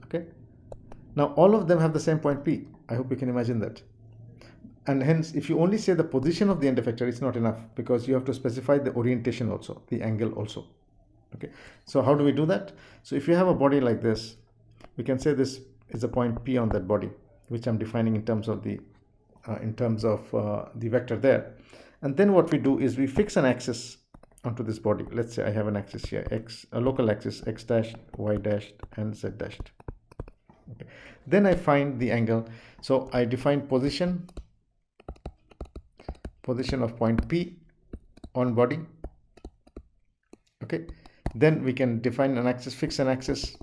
Okay. Now, all of them have the same point P. I hope you can imagine that. And hence, if you only say the position of the end effector, it's not enough, because you have to specify the orientation also, the angle also. Okay. So how do we do that? So if you have a body like this, we can say this is a point P on that body, which I'm defining in terms of the vector there. And then what we do is we fix an axis onto this body. Let's say I have an axis here, a local axis, x dash, y dash, and z dash. Okay. Then I find the angle. So I define position of point P on body. Okay. Then we can define an axis, fix an axis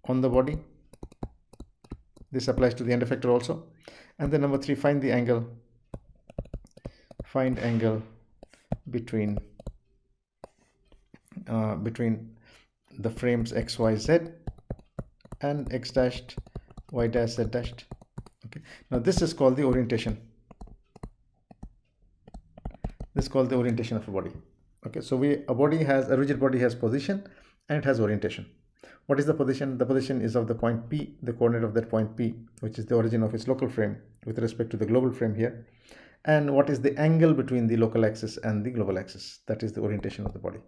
on the body. This applies to the end effector also. And then number 3, find the angle. Find angle between the frames x, y, z, and x dashed, y dash, z dashed. Okay. Now this is called the orientation. This is called the orientation of a body. Okay. So a rigid body has position and it has orientation. What is the position? The position is of the point P, the coordinate of that point P, which is the origin of its local frame with respect to the global frame here. And what is the angle between the local axis and the global axis? That is the orientation of the body.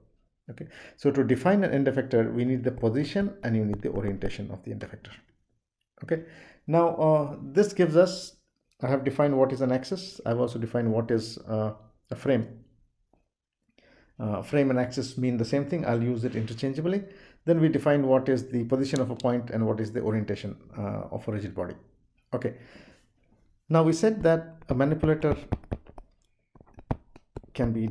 Okay. So to define an end effector, we need the position and you need the orientation of the end effector. Okay. Now, this gives us, I have defined what is an axis. I've also defined what is a frame. Frame and axis mean the same thing. I'll use it interchangeably. Then we define what is the position of a point and what is the orientation of a rigid body. Okay. Now we said that a manipulator can be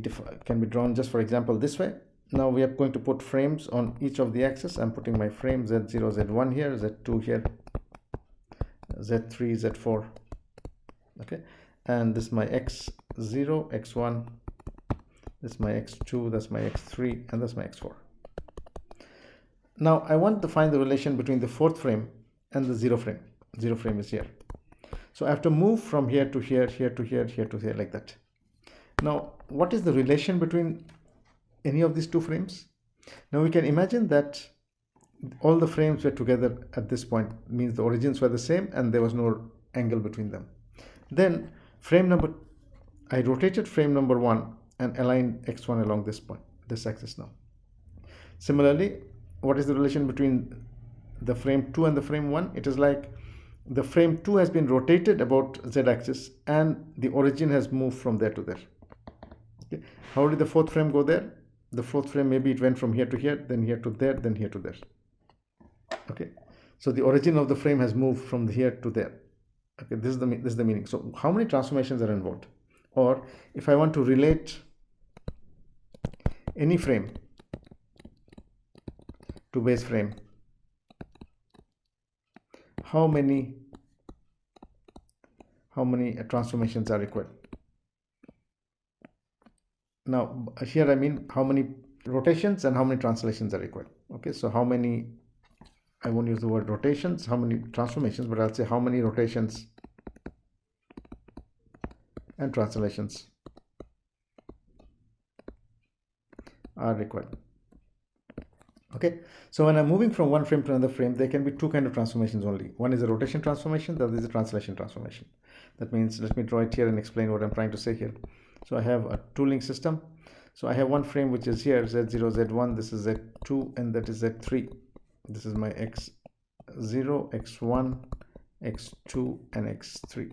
drawn just, for example, this way. Now we are going to put frames on each of the axes. I'm putting my frame Z0, Z1 here, Z2 here, Z3, Z4. Okay. And this is my X0, X1. This is my X2, that's my X3, and that's my X4. Now I want to find the relation between the 4th frame and the 0 frame. 0 frame is here. So I have to move from here to here, here to here, here to here, like that. Now, what is the relation between any of these 2 frames? Now we can imagine that all the frames were together at this point, means the origins were the same and there was no angle between them. Then I rotated frame number 1 and aligned x1 along this point, this axis now. Similarly, what is the relation between the frame 2 and the frame 1? It is like the frame 2 has been rotated about z-axis and the origin has moved from there to there. Okay. How did the 4th frame go there? The 4th frame, maybe it went from here to here, then here to there, then here to there. Okay. So the origin of the frame has moved from here to there. Okay. This is the meaning. So how many transformations are involved? Or if I want to relate any frame to base frame, how many transformations are required. Now here I mean how many rotations and how many translations are required. Okay, so how many, I won't use the word rotations, how many transformations, but I'll say how many rotations and translations are required. Okay, so when I'm moving from one frame to another frame, there can be two kinds of transformations only. One is a rotation transformation, the other is a translation transformation. That means, let me draw it here and explain what I'm trying to say here. So I have a tooling system. So I have one frame which is here, Z0, Z1, this is Z2, and that is Z3. This is my X0, X1, X2, and X3.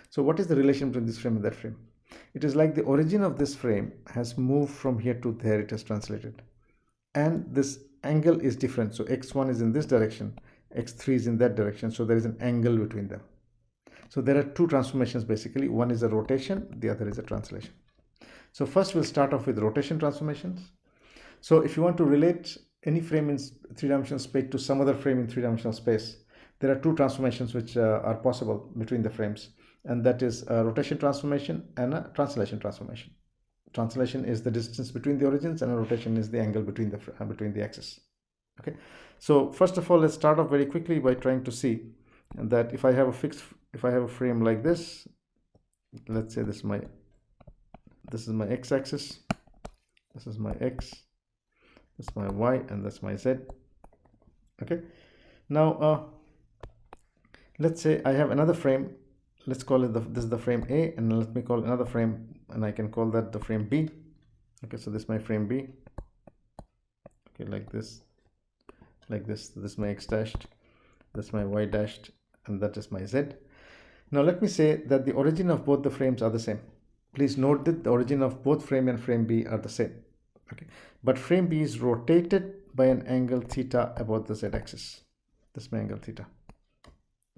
So what is the relation between this frame and that frame? It is like the origin of this frame has moved from here to there, it has translated. And this angle is different. So X1 is in this direction, X3 is in that direction. So there is an angle between them. So there are two transformations basically. One is a rotation, the other is a translation. So first we'll start off with rotation transformations. So if you want to relate any frame in three-dimensional space to some other frame in three-dimensional space, there are two transformations which are possible between the frames, and that is a rotation transformation and a translation transformation. Translation is the distance between the origins, and a rotation is the angle between the axes. Okay, so first of all, let's start off very quickly by trying to see that if I have a frame like this, let's say this is my x-axis, this is my x, this is my y, and that's my z. Okay, now let's say I have another frame. Let's call it this is the frame A, and let me call another frame, and I can call that the frame B. Okay, so this is my frame B. Okay, like this. This is my x dashed, this is my y dashed, and that is my z. Now let me say that the origin of both the frames are the same. Please note that the origin of both frame and frame B are the same. Okay, but frame B is rotated by an angle theta about the z-axis. This is my angle theta.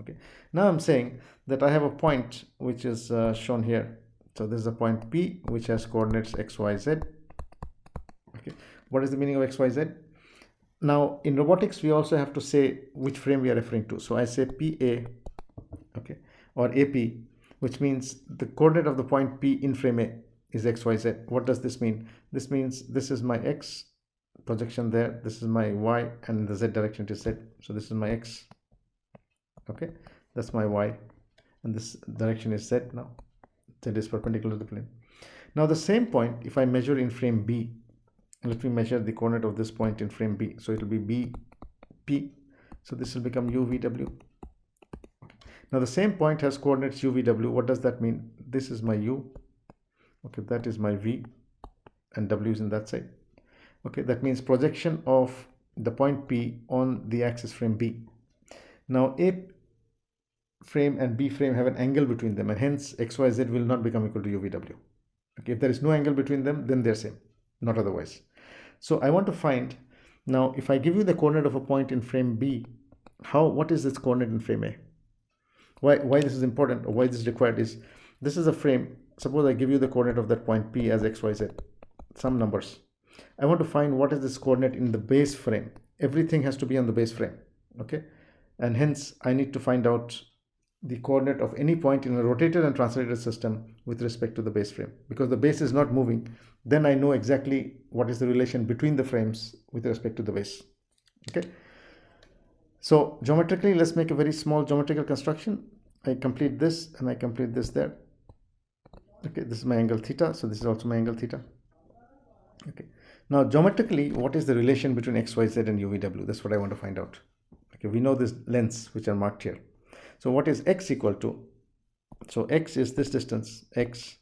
Okay, now I'm saying that I have a point which is shown here. So this is a point P which has coordinates x, y, z. Okay, what is the meaning of x, y, z? Now in robotics we also have to say which frame we are referring to. So I say PA, okay, or AP, which means the coordinate of the point P in frame A is x, y, z. What does this mean? This means this is my x projection there, this is my y, and in the z direction it is z. So this is my x, okay, that's my y, and this direction is z. Now z is perpendicular to the plane. Now the same point, if I measure in frame B, let me measure the coordinate of this point in frame B. So it will be BP. So this will become UVW. Now the same point has coordinates UVW. What does that mean? This is my U. Okay, that is my V, and W is in that side. Okay, that means projection of the point P on the axis frame B. Now A frame and B frame have an angle between them, and hence XYZ will not become equal to UVW. Okay, if there is no angle between them, then they're same, not otherwise. So I want to find, now if I give you the coordinate of a point in frame B, what is this coordinate in frame A? Why this is important, or why this is required is, this is a frame. Suppose I give you the coordinate of that point P as XYZ, some numbers. I want to find what is this coordinate in the base frame. Everything has to be on the base frame, okay? And hence I need to find out the coordinate of any point in a rotated and translated system with respect to the base frame. Because the base is not moving, then I know exactly what is the relation between the frames with respect to the base. Okay, so geometrically, let's make a very small geometrical construction. I complete this and I complete this there. Okay, this is my angle theta, so this is also my angle theta. Okay, now geometrically, what is the relation between XYZ and UVW? That's what I want to find out. Okay, we know these lengths which are marked here. So what is x equal to? So x is this distance, x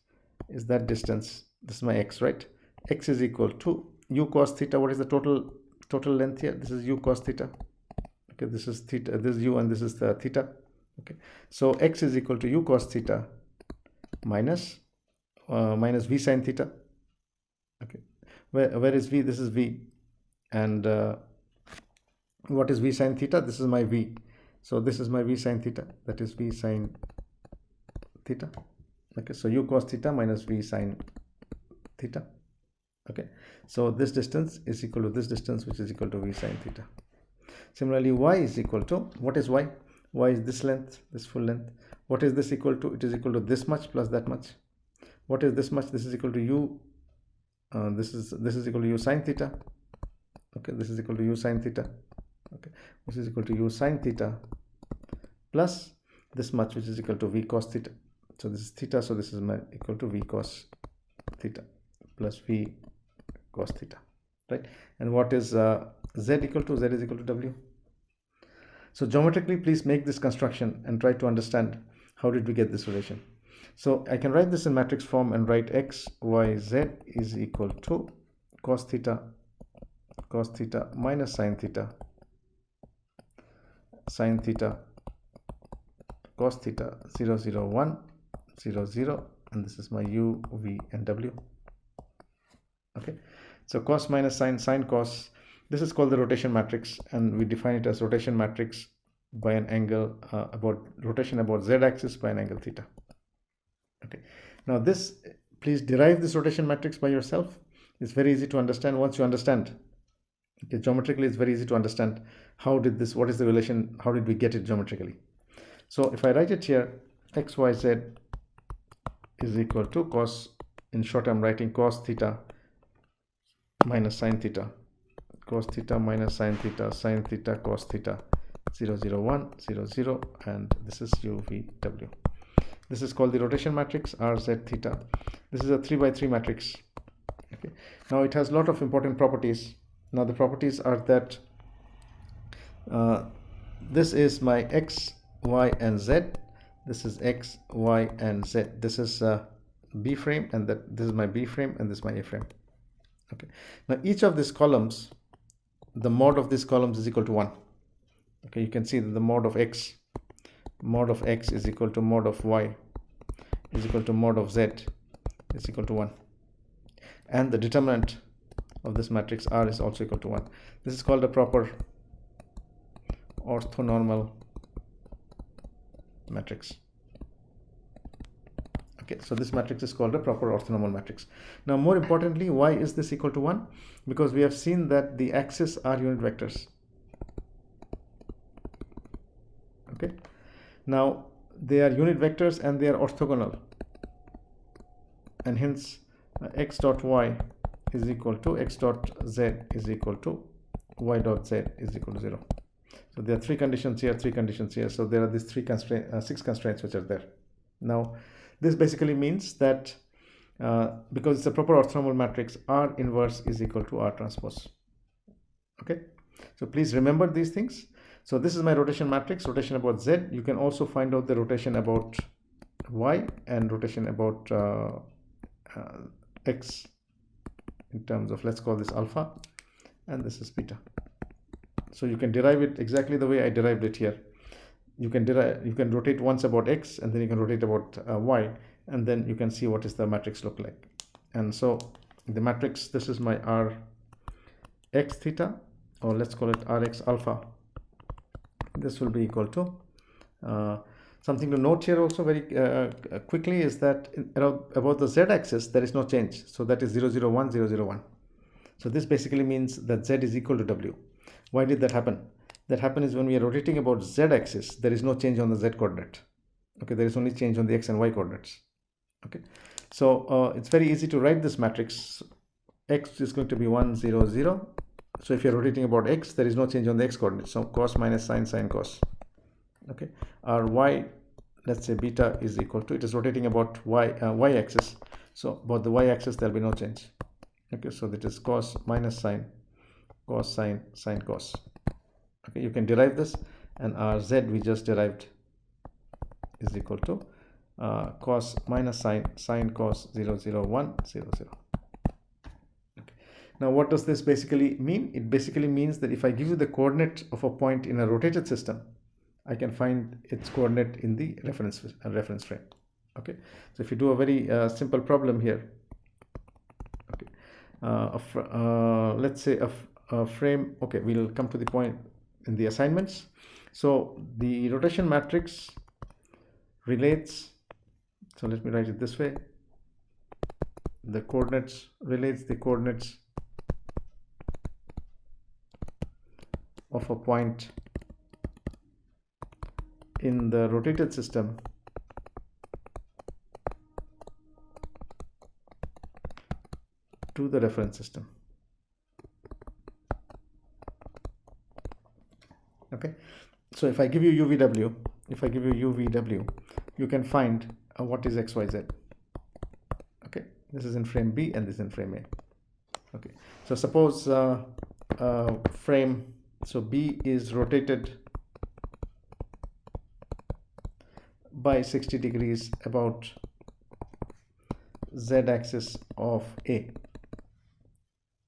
is that distance, this is my x, right? X is equal to u cos theta. What is the total length here? This is u cos theta. Okay, this is theta, this is u, and this is the theta. Okay, so x is equal to u cos theta minus v sin theta. Okay, where is v? This is v, and what is v sin theta? This is my v. So this is my v sin theta, that is v sin theta. Okay, so u cos theta minus v sin theta. Okay, so this distance is equal to this distance, which is equal to v sin theta. Similarly, y is equal to, what is y? y is this length, this full length. What is this equal to? It is equal to this much plus that much. What is this much? This is equal to u, this is equal to u sine theta. Okay, this is equal to u sine theta. Okay, this is equal to u sine theta plus this much, which is equal to v cos theta. So this is theta, so this is equal to v cos theta plus v cos theta, right? And what is z equal to? Z is equal to w. So geometrically, please make this construction and try to understand how did we get this relation. So I can write this in matrix form and write x, y, z is equal to cos theta minus sine theta cos theta 0, 0, 1, 0, 0, and this is my u, v, and w. Okay, so cos minus sine, sine cos, this is called the rotation matrix, and we define it as rotation matrix by an angle about rotation about z-axis by an angle theta. Okay, now this, please derive this rotation matrix by yourself. It's very easy to understand once you understand. Okay, geometrically it's very easy to understand how did this, what is the relation, how did we get it geometrically. So if I write it here, x, y, z is equal to cos, in short I'm writing cos theta minus sine theta, cos theta minus sine theta cos theta 0, 0, 1, 0, 0, and this is u, v, w. This is called the rotation matrix r, z, theta. This is a 3 by 3 matrix. Okay, now it has a lot of important properties. Now the properties are that this is my x, y, and z. This is x, y, and z. This is B frame, and this is my B frame, and this is my A frame. Okay, now each of these columns, the mod of these columns is equal to 1. Okay, you can see that the mod of x is equal to mod of y is equal to mod of z is equal to 1, and the determinant of this matrix R is also equal to 1. This is called a proper orthonormal matrix. Okay, so this matrix is called a proper orthonormal matrix. Now more importantly, why is this equal to 1? Because we have seen that the axes are unit vectors. Okay, now they are unit vectors and they are orthogonal, and hence x dot y is equal to x dot z is equal to y dot z is equal to 0. So there are 3 conditions here, 3 conditions here. So there are these 6 constraints which are there. Now this basically means that because it's a proper orthonormal matrix, R inverse is equal to R transpose. Okay, so please remember these things. So this is my rotation matrix, rotation about z. You can also find out the rotation about y and rotation about x in terms of, let's call this alpha, and this is beta. So you can derive it exactly the way I derived it here. You can rotate once about x, and then you can rotate about y, and then you can see what is the matrix look like. And so the matrix, this is my r x theta, or let's call it rx alpha. This will be equal to something to note here also very quickly is that about the z-axis there is no change. So that is 0, 0, 1, 0, 0, 1. So this basically means that z is equal to w. Why did that happen? That happens when we are rotating about z-axis, there is no change on the z coordinate. Okay, there is only change on the x and y coordinates. Okay, so it's very easy to write this matrix. X is going to be 1, 0, 0. So if you're rotating about x, there is no change on the x coordinates. So cos minus sine, sine cos. Okay, our y, let's say beta is equal to, it is rotating about y axis. So about the y axis there will be no change. Okay, so that is cos minus sine, cos sine, sine cos. Okay, you can derive this, and our z we just derived is equal to cos minus sine, sine cos 0, 0, 1, 0, 0. Okay. Now what does this basically mean? It basically means that if I give you the coordinate of a point in a rotated system, I can find its coordinate in the reference frame. Okay, so if you do a very simple problem here, okay, let's say a frame, okay, we'll come to the point in the assignments. So the rotation matrix relates, so let me write it this way, the coordinates relates the coordinates of a point in the rotated system to the reference system. Okay, so if I give you UVW, you can find what is XYZ. Okay, this is in frame B and this is in frame A. Okay, so suppose frame, so B is rotated by 60 degrees about Z axis of A.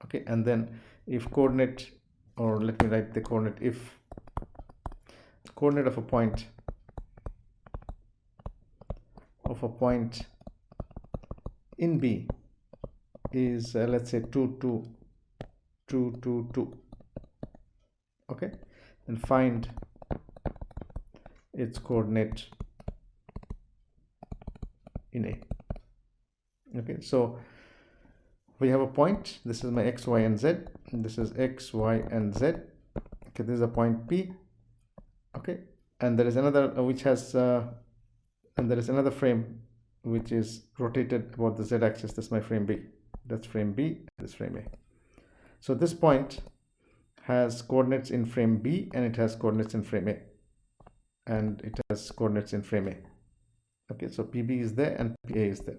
Okay, and then if coordinate, or let me write the coordinate, if coordinate of a point in B is let's say 2 2 2 2 2. Okay, and find its coordinate in A. Okay, so we have a point, this is my x, y and z, and this is x, y and z. Okay, this is a point P. Okay, and there is another which has and there is another frame which is rotated about the z axis. This is my frame B, that's frame B, this frame A. So this point has coordinates in frame B and it has coordinates in frame A, and it has coordinates in frame A. Okay, so PB is there and PA is there.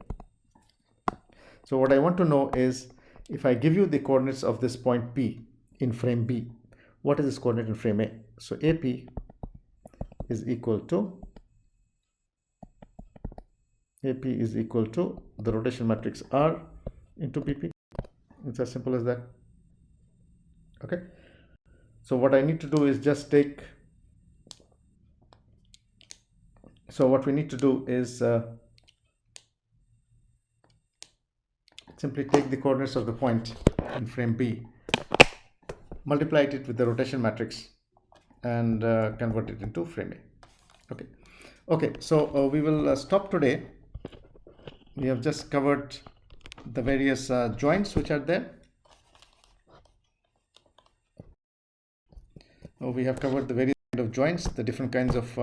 So what I want to know is, if I give you the coordinates of this point P in frame B, what is this coordinate in frame A? So AP is equal to the rotation matrix R into PP. It's as simple as that. Okay, so what I need to do is just take, so what we need to do is simply take the coordinates of the point in frame B, multiply it with the rotation matrix, and convert it into frame A. Okay, so we will stop today. We have just covered the various joints which are there. We have covered the various kind of joints, the different kinds of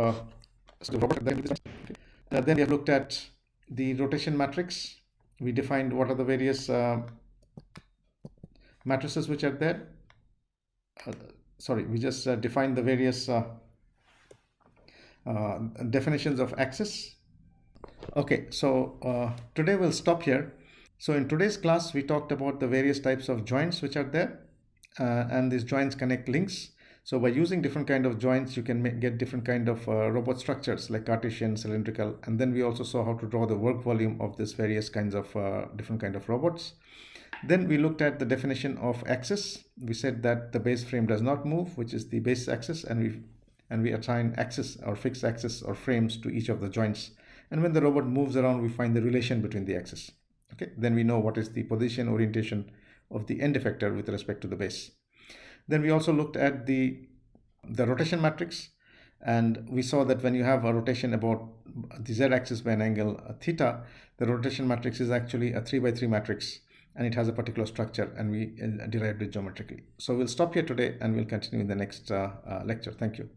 then we have looked at the rotation matrix. We defined what are the various matrices which are there. We just defined the various definitions of axis. Okay, so today we'll stop here. So in today's class, we talked about the various types of joints which are there, and these joints connect links. So by using different kind of joints, you can get different kind of robot structures like Cartesian, cylindrical, and then we also saw how to draw the work volume of these various kinds of different kind of robots. Then we looked at the definition of axis. We said that the base frame does not move, which is the base axis, and we assign axis or fixed axis or frames to each of the joints. And when the robot moves around, we find the relation between the axis. Okay, then we know what is the position orientation of the end effector with respect to the base. Then we also looked at the rotation matrix, and we saw that when you have a rotation about the z-axis by an angle theta, the rotation matrix is actually a 3x3 matrix, and it has a particular structure, and we derived it geometrically. So we'll stop here today and we'll continue in the next lecture. Thank you.